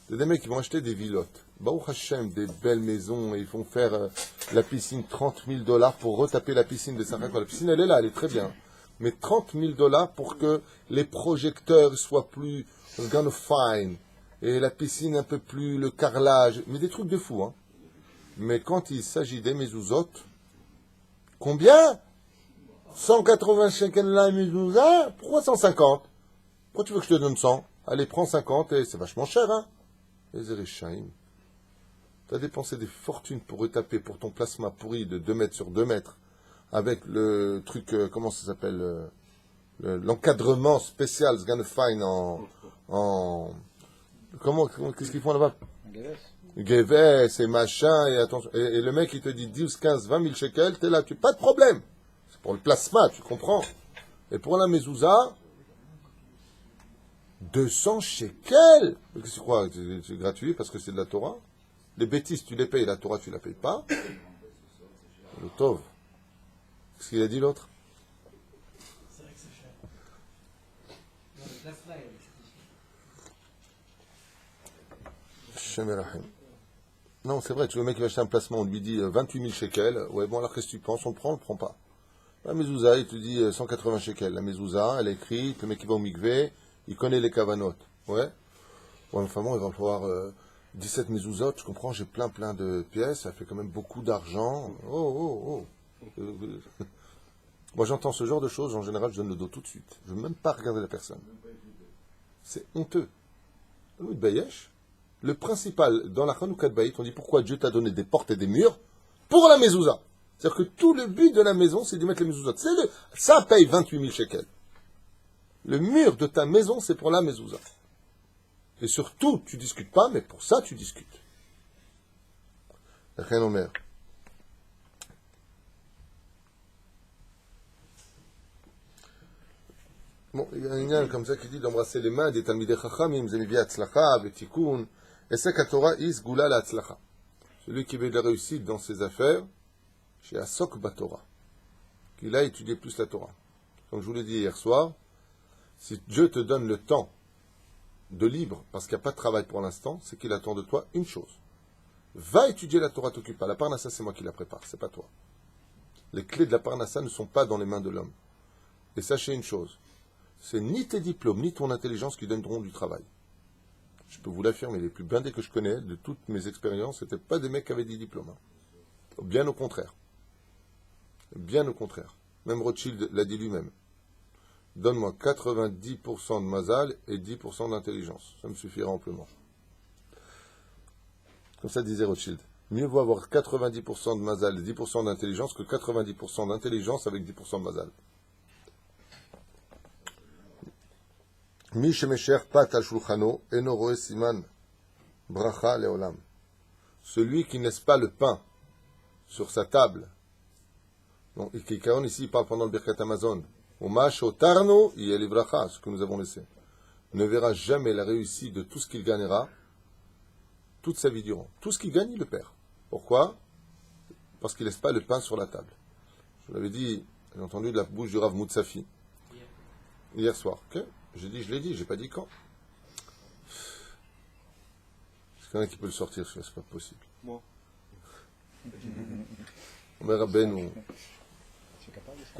C'est des mecs qui vont acheter des villottes. Baruch Hashem, des belles maisons, et ils font faire la piscine, $30,000 pour retaper la piscine de Sarah. La piscine, elle est là, elle est très bien. Mais $30,000 pour que les projecteurs soient plus fine. et la piscine un peu plus, le carrelage, mais des trucs de fou, hein. Mais quand il s'agit des mezuzot, combien 180 shekels la mezouza? Pourquoi 150? Pourquoi tu veux que je te donne 100? Allez, prends 50 et c'est vachement cher, hein. Les Ereshaim. Tu as dépensé des fortunes pour retaper pour ton plasma pourri de 2 mètres sur 2 mètres avec le truc, comment ça s'appelle, l'encadrement spécial, Sganfine qu'est-ce qu'ils font là-bas? Geves et machin, et attention. Et le mec, il te dit 10, 15, 20 000 shekels, t'es là, pas de problème. C'est pour le plasma, tu comprends. Et pour la mezouza, 200 shekels. Qu'est-ce que tu crois? C'est gratuit parce que c'est de la Torah. Les bêtises, tu les payes, la Torah, tu la payes pas. Le Tov. Qu'est-ce qu'il a dit l'autre? C'est vrai que c'est cher. Non, le plasma, Shem Erachem. Non, c'est vrai, tu veux le mec qui va acheter un placement, on lui dit 28 000 shekels. Ouais, bon, alors qu'est-ce que tu penses? On le prend pas. La mezouza, il te dit 180 shekels. La mezouza, elle est écrite, le mec qui va au mikvé, il connaît les kavanot. Ouais. Ouais, enfin bon, il va falloir 17 mezuzot, je comprends, j'ai plein de pièces, ça fait quand même beaucoup d'argent. Oh. Moi, j'entends ce genre de choses, en général, je donne le dos tout de suite. Je ne veux même pas regarder la personne. C'est honteux. Louis Bayesh, le principal, dans la Hanouka de Bayit, on dit pourquoi Dieu t'a donné des portes et des murs pour la mezouza. C'est-à-dire que tout le but de la maison, c'est de mettre les mezuzot. Ça paye 28 000 shekels. Le mur de ta maison, c'est pour la mezouza. Et surtout, tu discutes pas, mais pour ça, tu discutes. Rien au maire. Bon, il y a un lien comme ça qui dit d'embrasser les mains des Talmidei Chachamim, Zenivi Atzlacha, Vetikun, et c'est qu'à Torah, Is Gula la Atzlacha. Celui qui veut de la réussite dans ses affaires, chez Asok Batora, qu'il a étudié plus la Torah. Comme je vous l'ai dit hier soir, si Dieu te donne le temps de libre, parce qu'il n'y a pas de travail pour l'instant, c'est qu'il attend de toi une chose. Va étudier la Torah, t'occupe pas. La Parnassa, c'est moi qui la prépare, c'est pas toi. Les clés de la Parnassa ne sont pas dans les mains de l'homme. Et sachez une chose, c'est ni tes diplômes, ni ton intelligence qui donneront du travail. Je peux vous l'affirmer, les plus blindés que je connais, de toutes mes expériences, ce n'étaient pas des mecs qui avaient des diplômes. Hein. Bien au contraire. Bien au contraire. Même Rothschild l'a dit lui-même. Donne-moi 90% de mazal et 10% d'intelligence. Ça me suffira amplement. Comme ça disait Rothschild. Mieux vaut avoir 90% de mazal et 10% d'intelligence que 90% d'intelligence avec 10% de mazal. Mi shemesher pat al shulchano eno roe siman bracha leolam. Celui qui ne laisse pas le pain sur sa table. Donc, Ikikaon ici, il parle pendant le Birkat Amazon. Omash otarno yeli bracha, ce que nous avons laissé. Ne verra jamais la réussite de tout ce qu'il gagnera toute sa vie durant. Tout ce qu'il gagne, il le perd. Pourquoi? Parce qu'il ne laisse pas le pain sur la table. Je l'avais dit, j'ai entendu de la bouche du Rav Moutsafi hier soir. Okay? Je l'ai dit, j'ai pas dit quand. Est-ce qu'il y en a qui peut le sortir? C'est pas possible. Moi. Omer Rabbeinu,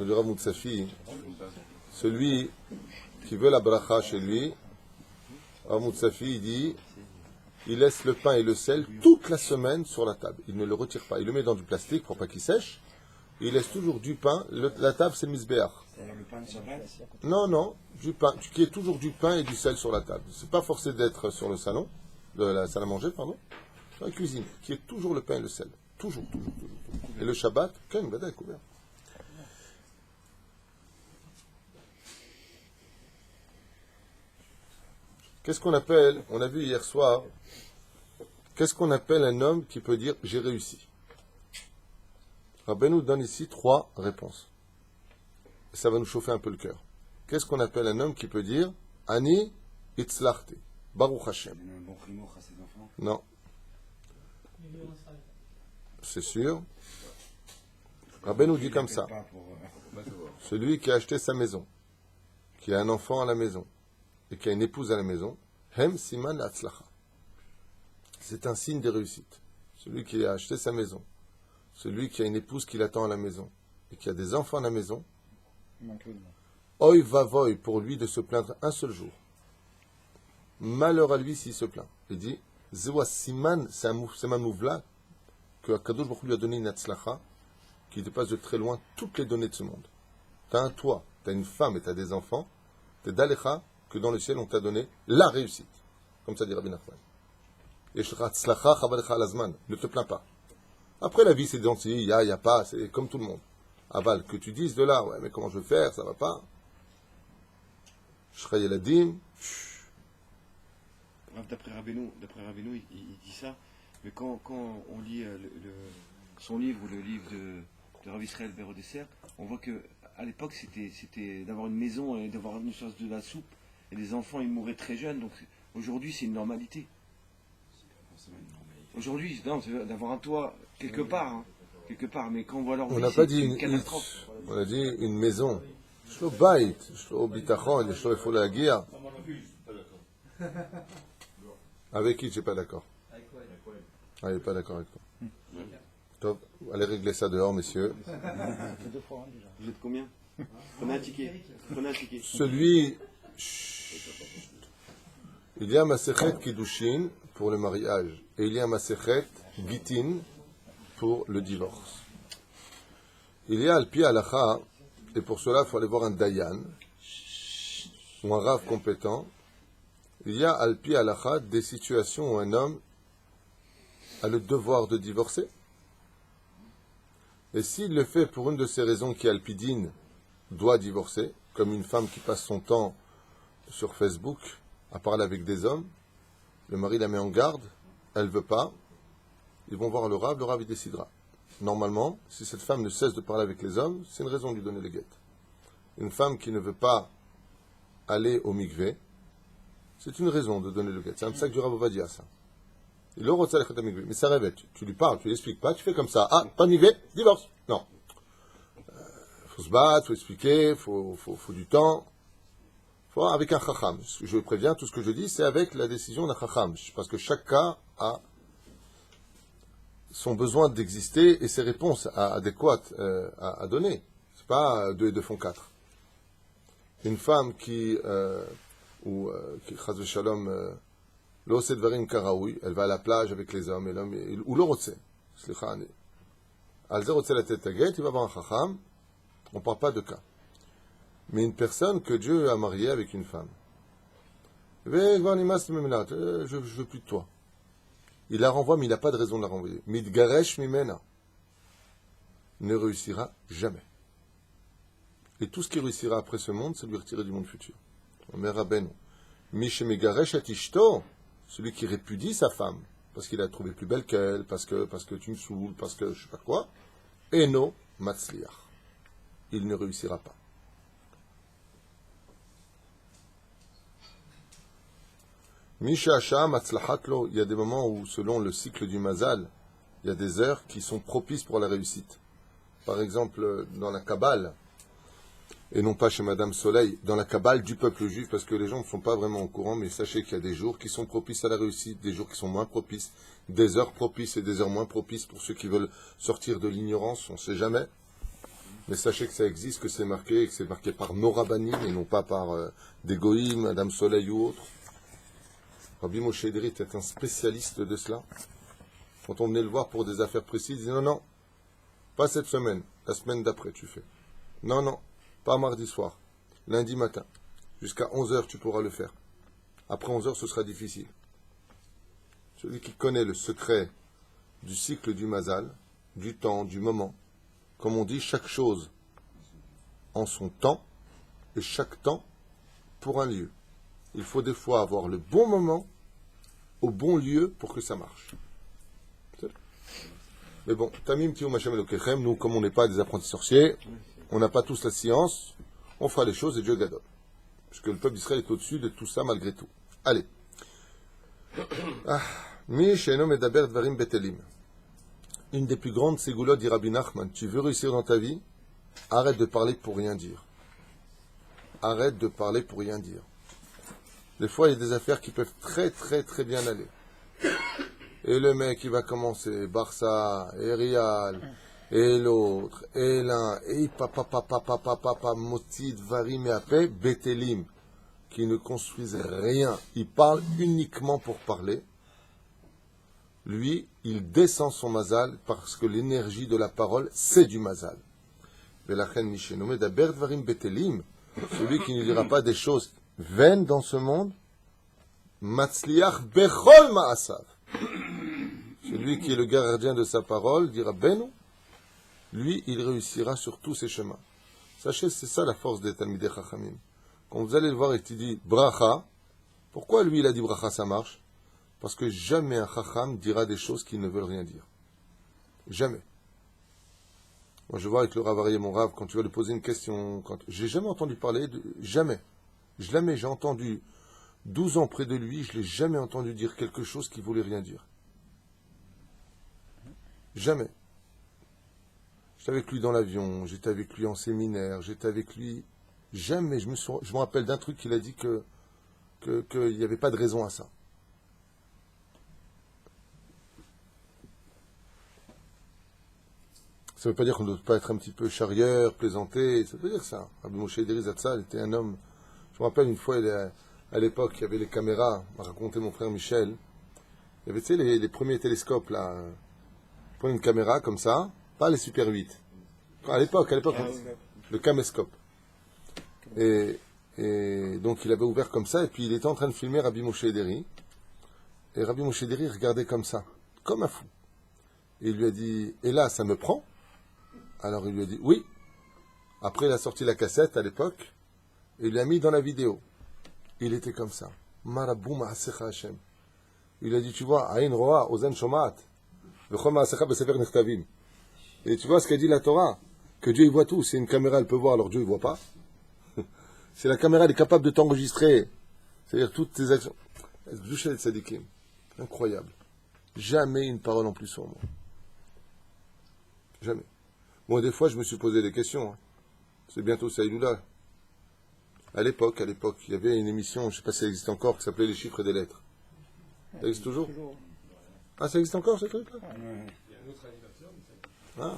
le Rav Moutsafi, celui qui veut la bracha chez lui, Rav Moutsafi, il dit, il laisse le pain et le sel toute la semaine sur la table. Il ne le retire pas. Il le met dans du plastique pour pas qu'il sèche. Il laisse toujours du pain. La table, c'est le misbéach. Le pain de Shabbat. Non, du pain. Qui est toujours du pain et du sel sur la table. C'est pas forcé d'être sur le salon, de la salle à manger, pardon. Dans la cuisine, qui est toujours le pain et le sel. Toujours. Et le Shabbat, quand même, est couvert. Qu'est-ce qu'on appelle, on a vu hier soir, qu'est-ce qu'on appelle un homme qui peut dire j'ai réussi? Rabbeinu nous donne ici 3 réponses. Et ça va nous chauffer un peu le cœur. Qu'est-ce qu'on appelle un homme qui peut dire Ani itzlachti, Baruch Hashem? Il y a un bon chinour à ses enfants. Non. C'est sûr. Rabbeinu nous dit comme ça. Celui qui a acheté sa maison, qui a un enfant à la maison, et qui a une épouse à la maison, Hem Siman Atzlacha. C'est un signe de réussite. Celui qui a acheté sa maison, celui qui a une épouse qui l'attend à la maison, et qui a des enfants à la maison, Oy vavoy pour lui de se plaindre un seul jour. Malheur à lui s'il se plaint. Il dit, Zewa Siman, c'est un mouvla que Akadosh Baruch Hu lui a donné une atzlacha qui dépasse de très loin toutes les données de ce monde. Tu as un toit, tu as une femme et tu as des enfants, t'es d'alecha que dans le ciel on t'a donné la réussite. Comme ça dit Rabbi Nachman. Yeshra atzlacha chavalecha alazman. Ne te plains pas. Après la vie c'est gentil, il y a pas, c'est comme tout le monde. Aval, que tu dises de là, ouais mais comment je vais faire, ça va pas. Shra yeladim. D'après Rabbeinu, il dit ça, mais quand on lit son livre ou le livre de Rav Israël Berodesser, on voit que à l'époque c'était d'avoir une maison et d'avoir une chose de la soupe, et les enfants ils mouraient très jeunes, donc aujourd'hui c'est une normalité. Aujourd'hui, non, c'est d'avoir un toit quelque part, mais quand on voit leur vie, On n'a pas dit une catastrophe. on a dit une maison. Shlo bait, shlo bitachon, shlo efo lagir. Avec qui je suis pas d'accord? Avec quoi? Ah, il n'est pas d'accord avec toi. Top. Allez régler ça dehors, messieurs. Vous êtes combien? Prenez un ticket. Celui... Chut. Il y a Masechet Kiddushin pour le mariage et il y a Masechet Gitin pour le divorce. Il y a Alpi Halacha, et pour cela il faut aller voir un Dayan ou un Rav compétent. Il y a Alpi Halacha des situations où un homme a le devoir de divorcer. Et s'il le fait pour une de ces raisons qui est Alpidine, doit divorcer, comme une femme qui passe son temps sur Facebook à parler avec des hommes, le mari la met en garde, elle ne veut pas, ils vont voir le Rav il décidera. Normalement, si cette femme ne cesse de parler avec les hommes, c'est une raison de lui donner les guettes. Une femme qui ne veut pas aller au mikvé, c'est une raison de donner le guet. C'est un sac du Rav Ovadia, ça. Il aura le mikvé, mais ça rêve. Tu lui parles, tu lui expliques pas, tu fais comme ça. Ah, pas de mikvé, divorce. Non. Faut se battre, faut expliquer, faut du temps. Faut avec un chacham. Je préviens, tout ce que je dis, c'est avec la décision d'un chacham, parce que chaque cas a son besoin d'exister et ses réponses adéquates à donner. C'est pas 2 et 2 font 4. Une femme qui chas v'shalom lo ose dvarim karaoui, elle va à la plage avec les hommes et l'homme ou lo rotse, slicha ani. Al ze rotse la tête taget, il va voir un chacham. On parle pas de cas. Mais une personne que Dieu a mariée avec une femme. Je veux plus de toi. Il la renvoie, mais il n'a pas de raison de la renvoyer. Midgaresh mimena ne réussira jamais. Et tout ce qui réussira après ce monde, c'est lui retirer du monde futur. Omer Rabbeinu, Mishemegaresh atishto, celui qui répudie sa femme, parce qu'il a trouvé plus belle qu'elle, parce que tu me saoules, parce que je sais pas quoi, Eno matzliach. Il ne réussira pas. Misha matzlachatlo, il y a des moments où, selon le cycle du mazal, il y a des heures qui sont propices pour la réussite. Par exemple, dans la Kabbale, et non pas chez Madame Soleil, dans la Kabbale du peuple juif, parce que les gens ne sont pas vraiment au courant, mais sachez qu'il y a des jours qui sont propices à la réussite, des jours qui sont moins propices, des heures propices et des heures moins propices pour ceux qui veulent sortir de l'ignorance, on ne sait jamais. Mais sachez que ça existe, que c'est marqué par nos rabbanim et non pas par des goïms, Madame Soleil ou autres. Rabbi Moshe Ederi était un spécialiste de cela. Quand on venait le voir pour des affaires précises, il disait non, pas cette semaine, la semaine d'après tu fais. Non, pas mardi soir, lundi matin. Jusqu'à 11h tu pourras le faire. Après 11h ce sera difficile. Celui qui connaît le secret du cycle du mazal, du temps, du moment, comme on dit, chaque chose en son temps et chaque temps pour un lieu. Il faut des fois avoir le bon moment au bon lieu pour que ça marche. Mais bon, Tamim Tiou Machem Elokechem, nous, comme on n'est pas des apprentis sorciers, on n'a pas tous la science, on fera les choses et Dieu gadol. Parce que le peuple d'Israël est au-dessus de tout ça malgré tout. Allez. Mi she'eno medaber dvarim betelim. Une des plus grandes ségoulottes, dit Rabbi Nachman, tu veux réussir dans ta vie, arrête de parler pour rien dire. Arrête de parler pour rien dire. Des fois, il y a des affaires qui peuvent très très très bien aller. Et le mec, il va commencer, Barça, et Real, et l'autre, et l'un, et papa, Motid, Varim et Apé, Betelim, qui ne construisent rien. Ils parlent uniquement pour parler, lui, il descend son mazal parce que l'énergie de la parole, c'est du mazal. Celui qui ne dira pas des choses vaines dans ce monde, Matzliach bechol ma'asav. Celui qui est le gardien de sa parole dira Benu, lui, il réussira sur tous ses chemins. Sachez, c'est ça la force des Talmidei Chachamim. Quand vous allez le voir et tu dis bracha, pourquoi lui il a dit bracha, ça marche? Parce que jamais un Chacham dira des choses qui ne veulent rien dire. Jamais. Moi je vois avec le Rav Aryeh, mon Rav, quand tu vas lui poser une question, j'ai jamais entendu parler de... Jamais. Jamais j'ai entendu 12 ans près de lui, je l'ai jamais entendu dire quelque chose qui voulait rien dire. Jamais. J'étais avec lui dans l'avion, j'étais avec lui en séminaire, j'étais avec lui. Jamais, je me rappelle d'un truc qu'il a dit qu'il n'y avait pas de raison à ça. Ça ne veut pas dire qu'on ne doit pas être un petit peu charrieur, plaisanter, ça veut dire ça. Rabbi Moshe Ederi Zatzal était un homme. Je me rappelle une fois, à l'époque, il y avait les caméras, m'a raconté mon frère Michel. Il y avait, tu sais, les premiers télescopes, là. Prendre une caméra comme ça, pas les Super 8. À l'époque, le caméscope. Et donc il avait ouvert comme ça, et puis il était en train de filmer Rabbi Moshe Ederi. Et Rabbi Moshe Ederi regardait comme ça, comme un fou. Et il lui a dit, et là, ça me prend? Alors il lui a dit, oui. Après, il a sorti la cassette à l'époque, et il l'a mis dans la vidéo. Il était comme ça. Marabou ma'asecha Hashem. Il a dit, tu vois, Aïn Roa, Ozen Shomat, Vechol ma'asecha besefer nechtavim. Et tu vois ce qu'a dit la Torah? Que Dieu il voit tout. Si une caméra elle peut voir, alors Dieu il voit pas. Si la caméra elle est capable de t'enregistrer, c'est-à-dire toutes tes actions. Incroyable. Jamais une parole en plus sur moi. Jamais. Moi, des fois, je me suis posé des questions. Hein. C'est bientôt Saïloula. À l'époque, il y avait une émission, je ne sais pas si ça existe encore, qui s'appelait Les chiffres et des lettres. Ça existe toujours? Ah, ça existe encore, ce truc-là? Ah.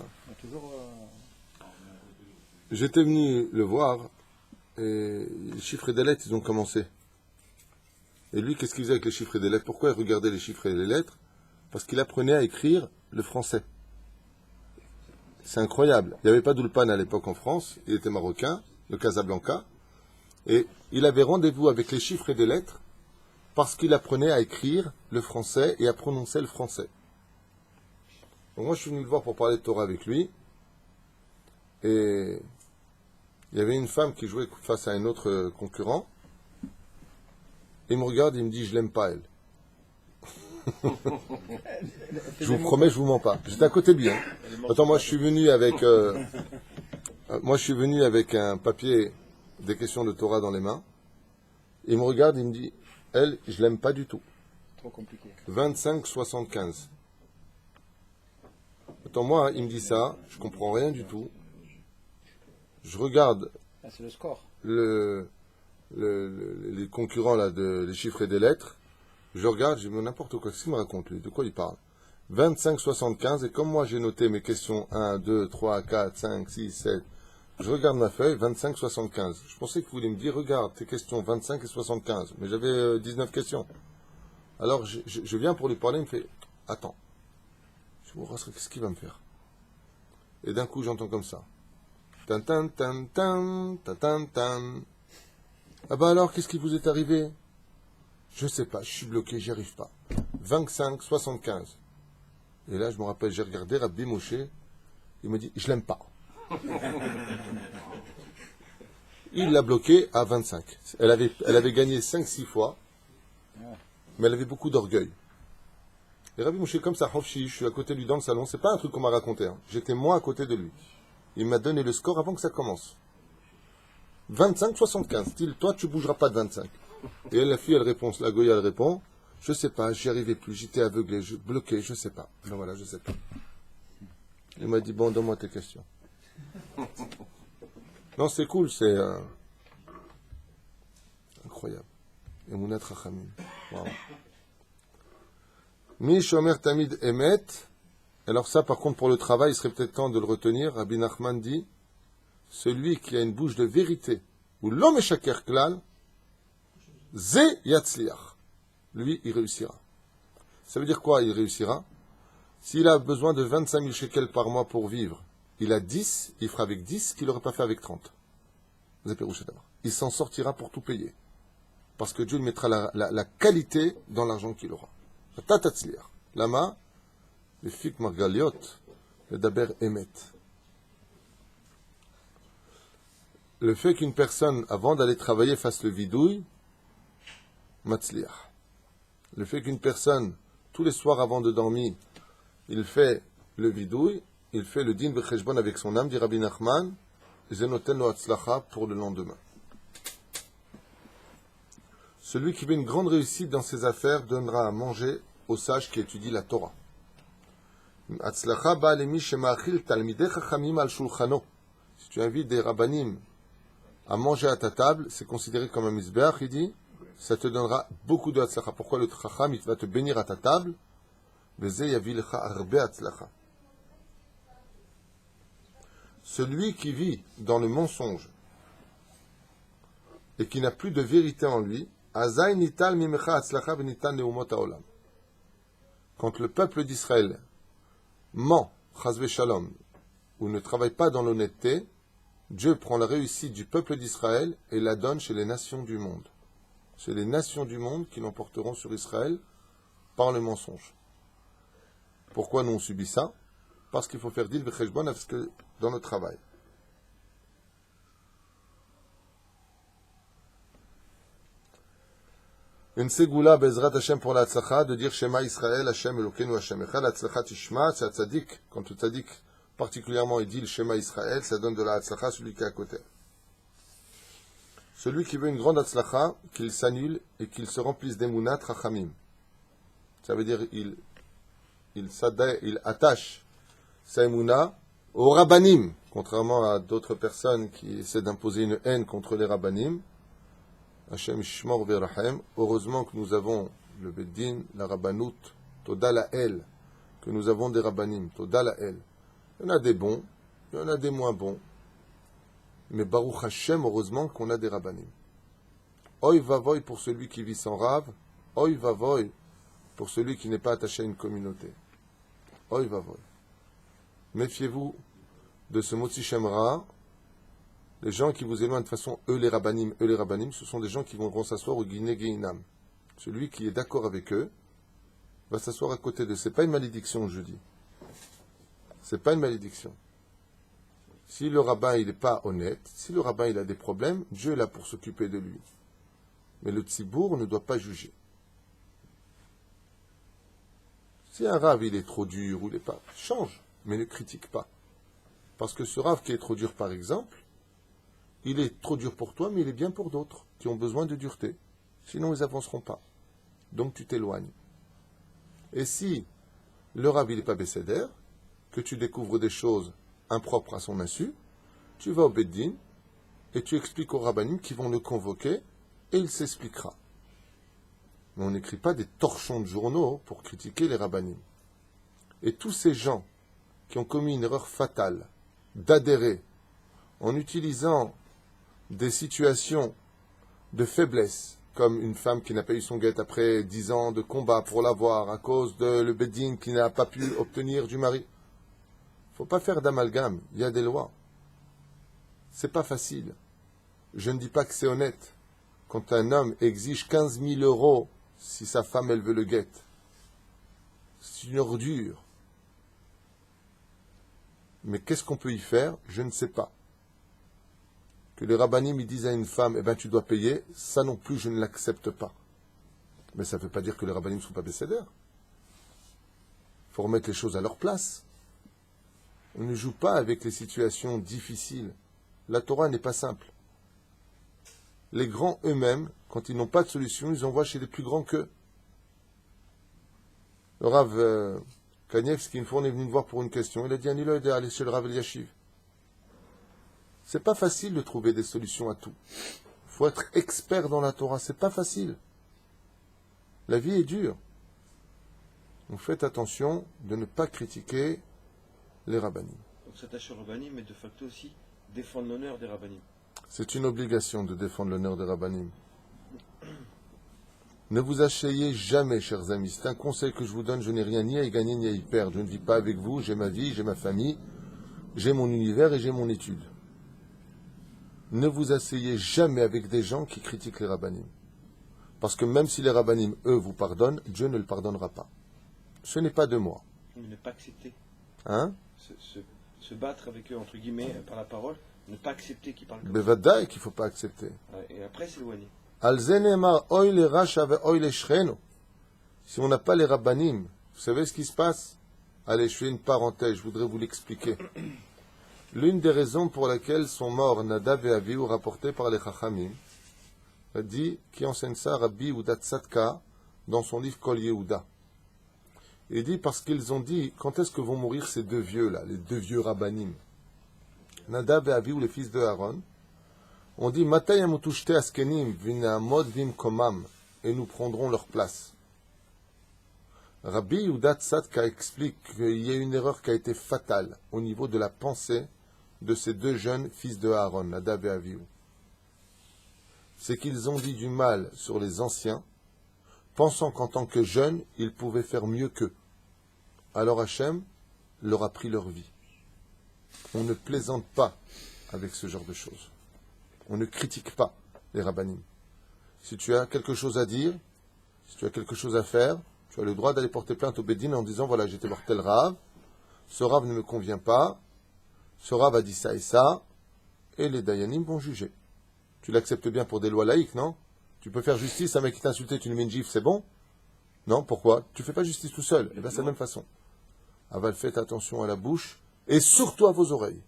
J'étais venu le voir, et les chiffres et des lettres, ils ont commencé. Et lui, qu'est-ce qu'il faisait avec les chiffres et des lettres? Pourquoi il regardait les chiffres et les lettres? Parce qu'il apprenait à écrire le français. C'est incroyable. Il n'y avait pas d'Ulpan à l'époque en France. Il était marocain, de Casablanca. Et il avait rendez-vous avec les chiffres et des lettres parce qu'il apprenait à écrire le français et à prononcer le français. Donc moi, je suis venu le voir pour parler de Torah avec lui. Et il y avait une femme qui jouait face à un autre concurrent. Il me regarde, il me dit, je l'aime pas, elle. Je vous promets, je vous mens pas. J'étais à côté de lui. Hein. Attends, moi je suis venu avec un papier des questions de Torah dans les mains. Il me regarde, il me dit, elle, je l'aime pas du tout. Trop compliqué. 25-75. Attends, moi, il me dit ça, je comprends rien du tout. Je regarde. Ah, c'est le score. Les concurrents là, les chiffres et des lettres. Je regarde, je dis, mais n'importe quoi, qu'est-ce qu'il me raconte lui? De quoi il parle? 25-75, et comme moi j'ai noté mes questions 1, 2, 3, 4, 5, 6, 7, je regarde ma feuille, 25-75. Je pensais que vous vouliez me dire, regarde, tes questions 25 et 75, mais j'avais 19 questions. Alors je viens pour lui parler, il me fait, attends. Je me dis, qu'est-ce qu'il va me faire? Et d'un coup j'entends comme ça. Tan tan tan tan, tan tan tan. Ah bah alors, qu'est-ce qui vous est arrivé? Je sais pas, je suis bloqué, j'y arrive pas. 25, 75. Et là, je me rappelle, j'ai regardé Rabbi Moshe, il me dit, je l'aime pas. Il l'a bloqué à 25. Elle avait gagné 5-6 fois, mais elle avait beaucoup d'orgueil. Et Rabbi Moshe, comme ça, je suis à côté de lui dans le salon, c'est pas un truc qu'on m'a raconté, hein. J'étais moi à côté de lui. Il m'a donné le score avant que ça commence. 25-75. Style, toi, tu bougeras pas de 25. Et la fille, elle répond, la Goya, elle répond, je sais pas, j'y arrivais plus, j'étais aveuglé, bloqué, je sais pas. Ben voilà, je sais pas. Il m'a dit, bon, donne-moi tes questions. Non, c'est cool, c'est incroyable. Emunat Chachamim. Wow. Mi shomer tamid emet. Alors ça, par contre, pour le travail, il serait peut-être temps de le retenir. Rabbi Nachman dit, celui qui a une bouche de vérité, ou l'homme shaker klal, Ze yatzliach. Lui, il réussira. Ça veut dire quoi, il réussira? S'il a besoin de 25 000 shekels par mois pour vivre, il a 10, il fera avec 10 ce qu'il n'aurait pas fait avec 30. Il s'en sortira pour tout payer. Parce que Dieu lui mettra la qualité dans l'argent qu'il aura. Lama, le fik margaliot, le daber emet. Le fait qu'une personne, avant d'aller travailler, fasse le vidouille, matzliach. Le fait qu'une personne, tous les soirs avant de dormir, il fait le vidouille, il fait le din b'cheshbon avec son âme, dit Rabbi Nachman, zenoten lo hatzlacha pour le lendemain. Celui qui veut une grande réussite dans ses affaires donnera à manger aux sages qui étudient la Torah. Hatzlacha ba lemi shema'achil talmidei chachamim al shulchano. Si tu invites des rabbanim à manger à ta table, c'est considéré comme un misbeach, il dit, ça te donnera beaucoup de hatzlacha. Pourquoi le chacham, il va te bénir à ta table? Celui qui vit dans le mensonge et qui n'a plus de vérité en lui, quand le peuple d'Israël ment, chasvé shalom, ou ne travaille pas dans l'honnêteté, Dieu prend la réussite du peuple d'Israël et la donne chez les nations du monde. C'est les nations du monde qui l'emporteront sur Israël par le mensonge. Pourquoi nous on subit ça? Parce qu'il faut faire dil v'cheshbon dans notre travail. Une ségoula bezrat Hashem pour la tzlacha de dire Shema Israël Hashem Elokeinu Hashem Echad. La tzlacha tishma, c'est tzadik. Quand le tzadik particulièrement il dit le Shema Israël, ça donne de la tzlacha celui qui est à côté. Celui qui veut une grande tzlacha, qu'il s'annule et qu'il se remplisse d'émunat rachamim. Ça veut dire il attache sa émouna au rabbanim, contrairement à d'autres personnes qui essaient d'imposer une haine contre les rabbanim. Hashem Shmor Verahem. Heureusement que nous avons le Beddin, la Rabbanout, Toda la El, que nous avons des rabbanim, Toda la El. Il y en a des bons, il y en a des moins bons. Mais Baruch Hashem, heureusement qu'on a des rabbanim. Oy vavoy pour celui qui vit sans rave, oy vavoy pour celui qui n'est pas attaché à une communauté. Oy vavoy. Méfiez-vous de ce motzi shemra. Les gens qui vous éloignent de façon eux les rabbanim, ce sont des gens qui vont s'asseoir au Guiné Guinam. Celui qui est d'accord avec eux va s'asseoir à côté d'eux. C'est pas une malédiction, je dis. C'est pas une malédiction. Si le rabbin il n'est pas honnête, si le rabbin il a des problèmes, Dieu est là pour s'occuper de lui. Mais le tzibour ne doit pas juger. Si un rav il est trop dur ou il n'est pas, change, mais ne critique pas. Parce que ce rav qui est trop dur, par exemple, il est trop dur pour toi, mais il est bien pour d'autres qui ont besoin de dureté. Sinon, ils n'avanceront pas. Donc, tu t'éloignes. Et si le rav il n'est pas bécédère, que tu découvres des choses impropres à son insu, tu vas au Beddin et tu expliques aux rabbanim qui vont le convoquer et il s'expliquera. Mais on n'écrit pas des torchons de journaux pour critiquer les rabbanim. Et tous ces gens qui ont commis une erreur fatale d'adhérer en utilisant des situations de faiblesse, comme une femme qui n'a pas eu son guet après 10 ans de combat pour l'avoir à cause de le Beddin qui n'a pas pu obtenir du mari. Il ne faut pas faire d'amalgame, il y a des lois. C'est pas facile. Je ne dis pas que c'est honnête. Quand un homme exige 15 000 euros si sa femme elle veut le guet, c'est une ordure. Mais qu'est-ce qu'on peut y faire? Je ne sais pas. Que les rabbanim ils disent à une femme, eh ben tu dois payer, ça non plus je ne l'accepte pas. Mais ça ne veut pas dire que les rabbanim ne sont pas bécédères. Il faut remettre les choses à leur place. On ne joue pas avec les situations difficiles. La Torah n'est pas simple. Les grands eux-mêmes, quand ils n'ont pas de solution, ils envoient chez les plus grands qu'eux. Le Rav Kanievski, une fois, on est venu me voir pour une question. Il a dit, annule-le d'aller chez le Rav Eliashiv. C'est pas facile de trouver des solutions à tout. Il faut être expert dans la Torah. C'est pas facile. La vie est dure. Donc faites attention de ne pas critiquer les rabbanim. Donc s'attacher aux rabbanim, mais de facto aussi défendre l'honneur des rabbanim. C'est une obligation de défendre l'honneur des rabbanim. Ne vous asseyez jamais, chers amis. C'est un conseil que je vous donne. Je n'ai rien ni à y gagner ni à y perdre. Je ne vis pas avec vous. J'ai ma vie, j'ai ma famille, j'ai mon univers et j'ai mon étude. Ne vous asseyez jamais avec des gens qui critiquent les rabbanim. Parce que même si les rabbanim, eux, vous pardonnent, Dieu ne le pardonnera pas. Ce n'est pas de moi. Mais ne pas accepter. Hein? Se battre avec eux, entre guillemets, par la parole, ne pas accepter qu'ils parlent comme Bevadaï qu'il ne faut pas accepter. ça. Ouais, et après s'éloigner. Si on n'a pas les rabbanim, vous savez ce qui se passe? Allez, je fais une parenthèse, je voudrais vous l'expliquer. L'une des raisons pour lesquelles sont morts Nadav et Avihu, rapportés par les Chachamim, dit, qui enseigne ça, Rabbi Yehuda Tzadka, dans son livre Kol Yehuda. Il dit, parce qu'ils ont dit, quand est-ce que vont mourir ces deux vieux-là, les deux vieux rabbanim? Nadav et Avihu, les fils de Aaron, on dit, Matay amutushte askenim v'na'amod vim komam, et nous prendrons leur place. Rabbi Yehuda Tzadka explique qu'il y a une erreur qui a été fatale au niveau de la pensée de ces deux jeunes fils de Aaron, Nadav et Avihu. C'est qu'ils ont dit du mal sur les anciens, pensant qu'en tant que jeunes, ils pouvaient faire mieux qu'eux. Alors Hachem leur a pris leur vie. On ne plaisante pas avec ce genre de choses. On ne critique pas les rabbanim. Si tu as quelque chose à dire, si tu as quelque chose à faire, tu as le droit d'aller porter plainte au Bédine en disant, voilà, j'étais voir tel rave, ce rave ne me convient pas, ce rave a dit ça et ça, et les dayanim vont juger. Tu l'acceptes bien pour des lois laïques, non? Tu peux faire justice, un mec qui t'a insulté, tu lui mets une gifle, c'est bon? Non, pourquoi? Tu fais pas justice tout seul. Et bien c'est la même façon. Aval, faites attention à la bouche, et surtout à vos oreilles.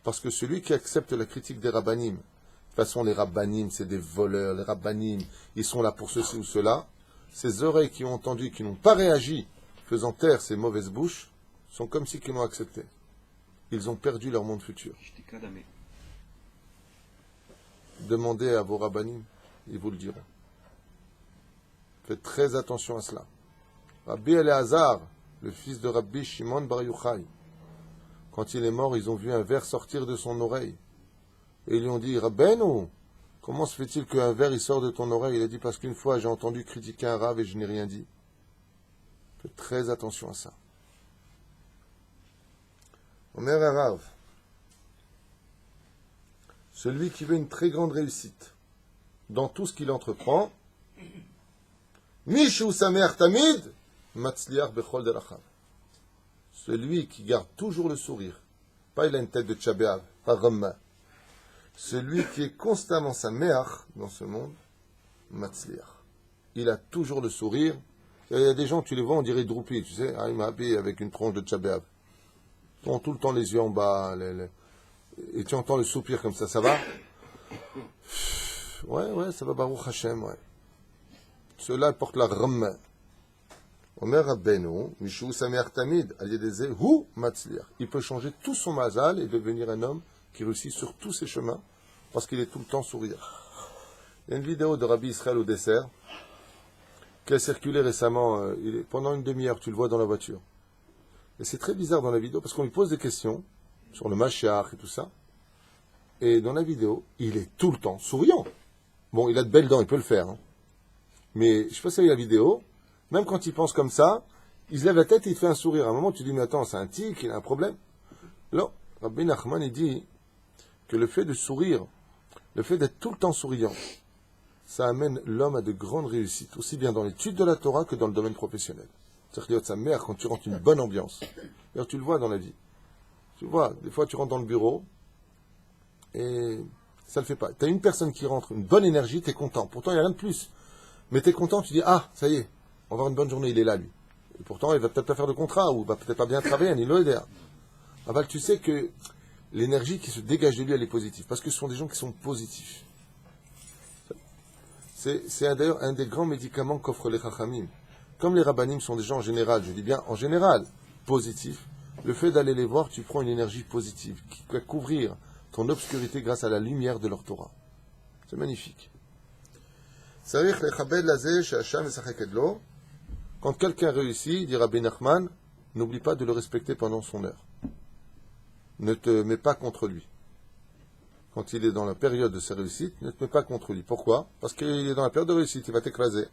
Parce que celui qui accepte la critique des rabbanim, de toute façon les rabbanim, c'est des voleurs, les rabbanim, ils sont là pour ceci ou cela, ces oreilles qui ont entendu, qui n'ont pas réagi, faisant taire ces mauvaises bouches, sont comme si qu'ils l'ont accepté. Ils ont perdu leur monde futur. Demandez à vos rabbanim, ils vous le diront. Faites très attention à cela. Rabbi Elazar, le fils de Rabbi Shimon Bar Yochai, quand il est mort, ils ont vu un ver sortir de son oreille. Et ils lui ont dit, Rabbeinu, comment se fait-il qu'un ver il sort de ton oreille? Il a dit, parce qu'une fois j'ai entendu critiquer un rave et je n'ai rien dit. Faites très attention à ça. Omer Rav, celui qui veut une très grande réussite dans tout ce qu'il entreprend, Mishu Sameach Tamid, Matzliach Bechol Derachav. Celui qui garde toujours le sourire, pas il a une tête de Tchabéav, pas Ramma. Celui qui est constamment Sameach dans ce monde, Matzliach. Il a toujours le sourire. Il y a des gens, tu les vois, on dirait Droupi, tu sais, I'm happy avec une tronche de Tchabéav. Ils ont tout le temps les yeux en bas, et tu entends le soupir comme ça va? Ouais, ça va, Baruch Hashem, ouais. Ceux-là portent la Ramma. Omer Rabbeinu, Mishu Sameach Tamid, Aliedeze, Hu Matzliach. Il peut changer tout son mazal et devenir un homme qui réussit sur tous ses chemins parce qu'il est tout le temps souriant. Il y a une vidéo de Rabbi Israël au dessert qui a circulé récemment. Pendant une demi-heure, tu le vois dans la voiture. Et c'est très bizarre dans la vidéo parce qu'on lui pose des questions sur le Mashiach et tout ça. Et dans la vidéo, il est tout le temps souriant. Bon, il a de belles dents, il peut le faire. Hein. Mais je sais pas si vous avez la vidéo. Même quand il pense comme ça, il se lève la tête et il fait un sourire. À un moment, tu dis, mais attends, c'est un tic, il a un problème. Non, Rabbi Nachman, il dit que le fait de sourire, le fait d'être tout le temps souriant, ça amène l'homme à de grandes réussites, aussi bien dans l'étude de la Torah que dans le domaine professionnel. C'est-à-dire que sa mère, quand tu rentres une bonne ambiance, d'ailleurs, tu le vois dans la vie. Tu vois, des fois, tu rentres dans le bureau et ça le fait pas. Tu as une personne qui rentre, une bonne énergie, tu es content. Pourtant, il n'y a rien de plus. Mais tu es content, tu dis, ah, ça y est, on va avoir une bonne journée, il est là, lui. Et pourtant, il va peut-être pas faire de contrat, ou il va peut-être pas bien travailler, ni l'OEDR. Aval, tu sais que l'énergie qui se dégage de lui, elle est positive, parce que ce sont des gens qui sont positifs. C'est d'ailleurs un des grands médicaments qu'offrent les Chachamim. Comme les Rabbanim sont des gens en général, je dis bien en général, positifs, le fait d'aller les voir, tu prends une énergie positive, qui va couvrir ton obscurité grâce à la lumière de leur Torah. C'est magnifique. Quand quelqu'un réussit, dit Rabbi Nachman, n'oublie pas de le respecter pendant son heure. Ne te mets pas contre lui. quand il est dans la période de sa réussite, ne te mets pas contre lui. Pourquoi? Parce qu'il est dans la période de réussite, il va t'écraser.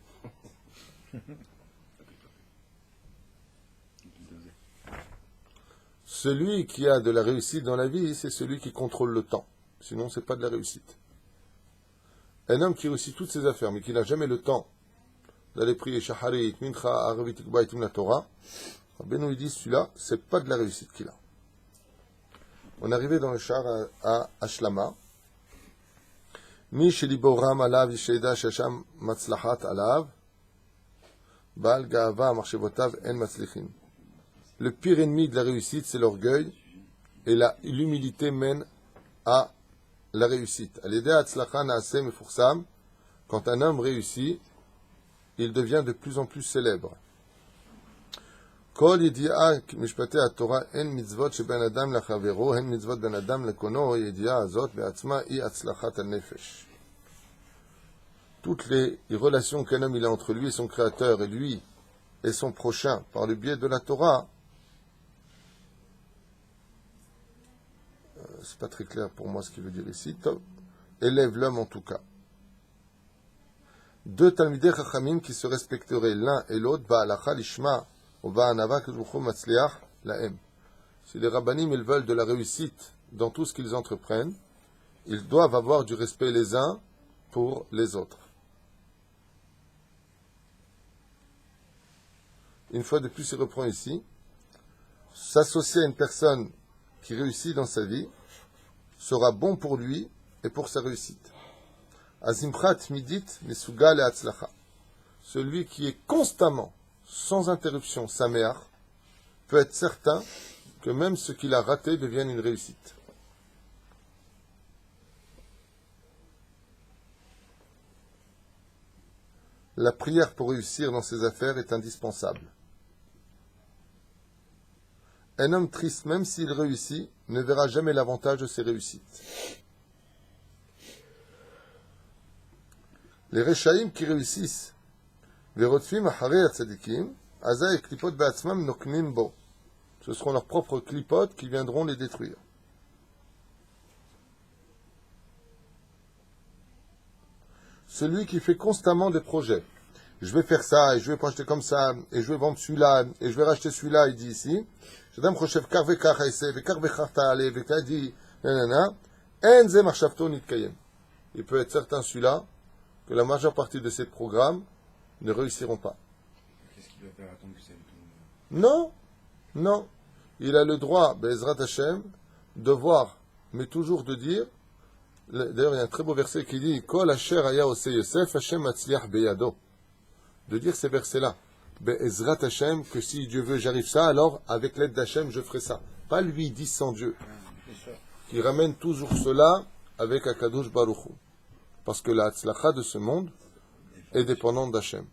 Celui qui a de la réussite dans la vie, c'est celui qui contrôle le temps. Sinon, c'est pas de la réussite. Un homme qui réussit toutes ses affaires, mais qui n'a jamais le temps d'aller prier Shaharit, Mincha, Arvit, Tikba et Timna Torah, Rabbeinu il dit, celui-là, c'est pas de la réussite qu'il a. On est arrivé dans le char à Ashlama. Mi sheliboram alav yisheda shasham matzlachat alav, bal gaava marchevotav en matzlichin. Le pire ennemi de la réussite, c'est l'orgueil, et l'humilité mène à la réussite. Quand un homme réussit, il devient de plus en plus célèbre. Kol yedi'a mishpatei haTorah en mitzvot sheben adam lachavero, en mitzvot ben adam lekono, yedi'a azot be'atzma hi atzlachat hanefesh. Toutes les relations qu'un homme il a entre lui et son créateur, et lui et son prochain, par le biais de la Torah, c'est pas très clair pour moi ce qu'il veut dire ici, élève l'homme en tout cas. Deux Talmidei Chachamim qui se respecteraient l'un et l'autre, Ba'alacha lishma ou Ba'anava k'zvuchu matzliach la'em. Si les rabbanim ils veulent de la réussite dans tout ce qu'ils entreprennent, ils doivent avoir du respect les uns pour les autres. Une fois de plus, il reprend ici, s'associer à une personne qui réussit dans sa vie sera bon pour lui et pour sa réussite. Azimchat midit mesuga le'atzlacha. Celui qui est constamment, sans interruption, saméach, peut être certain que même ce qu'il a raté devienne une réussite. La prière pour réussir dans ses affaires est indispensable. Un homme triste, même s'il réussit, ne verra jamais l'avantage de ses réussites. Les Rechaïm qui réussissent, Verotfim Acharei Hatzadikim, Azay et Klipot Be'atzmam Noknim Bo. Ce seront leurs propres clipotes qui viendront les détruire. Celui qui fait constamment des projets, je vais faire ça, et je vais acheter comme ça, et je vais vendre celui-là, et je vais racheter celui-là, il dit ici, il peut être certain celui-là que la majeure partie de ces programmes ne réussiront pas. Qu'est-ce qu'il doit faire attendre que ça lui tombe? Non, non. Il a le droit, Be'ezrat Hashem, de voir, mais toujours de dire, d'ailleurs il y a un très beau verset qui dit, Kol asher haya oseh Yosef, Hashem matzliach beyado. De dire ces versets-là. Be'ezrat Hashem, que si Dieu veut, j'arrive ça, alors avec l'aide d'Hachem, je ferai ça. Pas lui, dit sans Dieu. Qui ramène toujours cela avec Akadosh Baruch Hu. Parce que la tzlacha de ce monde est dépendante d'Hachem.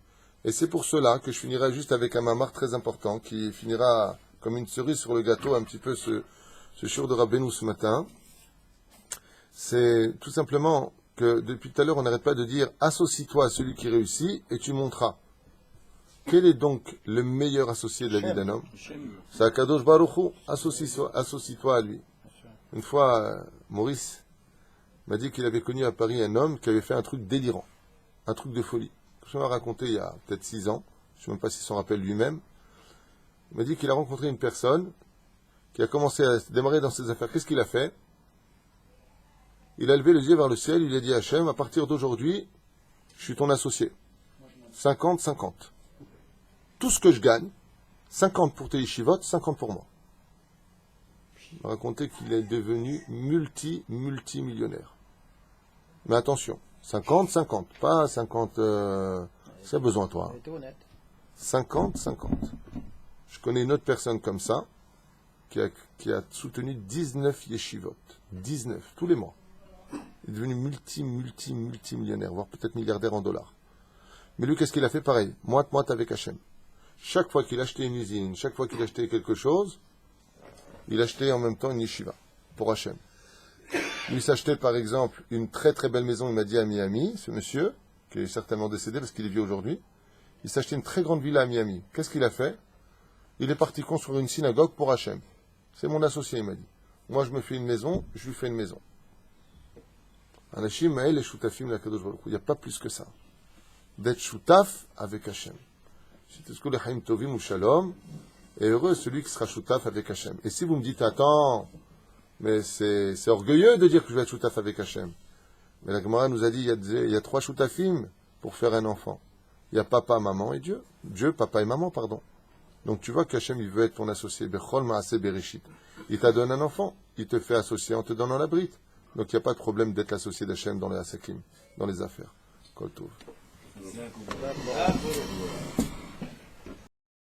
Et c'est pour cela que je finirai juste avec un mamar très important, qui finira comme une cerise sur le gâteau, un petit peu ce shiur de Rabbeinu ce matin. C'est tout simplement que depuis tout à l'heure, on n'arrête pas de dire « Associe-toi à celui qui réussit et tu monteras ». Quel est donc le meilleur associé de la vie d'un homme? C'est Akadosh Baruch Hu. Associe-toi à lui. Une fois, Maurice m'a dit qu'il avait connu à Paris un homme qui avait fait un truc délirant, un truc de folie. Je m'ai raconté il y a peut-être 6 ans, je ne sais même pas s'il s'en rappelle lui-même. Il m'a dit qu'il a rencontré une personne qui a commencé à démarrer dans ses affaires. Qu'est-ce qu'il a fait? Il a levé les yeux vers le ciel, il a dit à Hachem, à partir d'aujourd'hui, je suis ton associé. 50-50. Tout ce que je gagne, 50 pour tes yeshivot, 50 pour moi. Il m'a raconté qu'il est devenu multimillionnaire. Mais attention, 50-50, pas 50, c'est besoin toi. 50-50. Je connais une autre personne comme ça, qui a soutenu 19 yeshivot. 19, tous les mois. Il est devenu multimillionnaire, voire peut-être milliardaire en dollars. Mais lui, qu'est-ce qu'il a fait? Pareil, moite-moite avec Hachem. Chaque fois qu'il achetait une usine, chaque fois qu'il achetait quelque chose, il achetait en même temps une yeshiva pour Hachem. Lui s'achetait par exemple une très très belle maison, il m'a dit à Miami, ce monsieur, qui est certainement décédé parce qu'il est vieux aujourd'hui, il s'achetait une très grande villa à Miami. Qu'est-ce qu'il a fait? Il est parti construire une synagogue pour Hachem. C'est mon associé, il m'a dit. Moi je me fais une maison, je lui fais une maison. Anashim ma'el et shutafim l'akadosh baruch hu. Il n'y a pas plus que ça. D'être shutaf avec Hachem. Shitezku lechaim tovim ou shalom. Et heureux celui qui sera shutaf avec Hachem. Et si vous me dites, attends, mais c'est orgueilleux de dire que je vais être shutaf avec Hachem. Mais la Gemara nous a dit, il y a 3 shutafim pour faire un enfant. Il y a papa, maman et Dieu. Dieu, papa et maman, pardon. Donc tu vois qu'Hachem, il veut être ton associé. Bechol ma'aseh bereshit. Il t'a donné un enfant. Il te fait associer en te donnant la brite. Donc il n'y a pas de problème d'être l'associé d'Hachem dans les asakim, dans les affaires. Kol tov.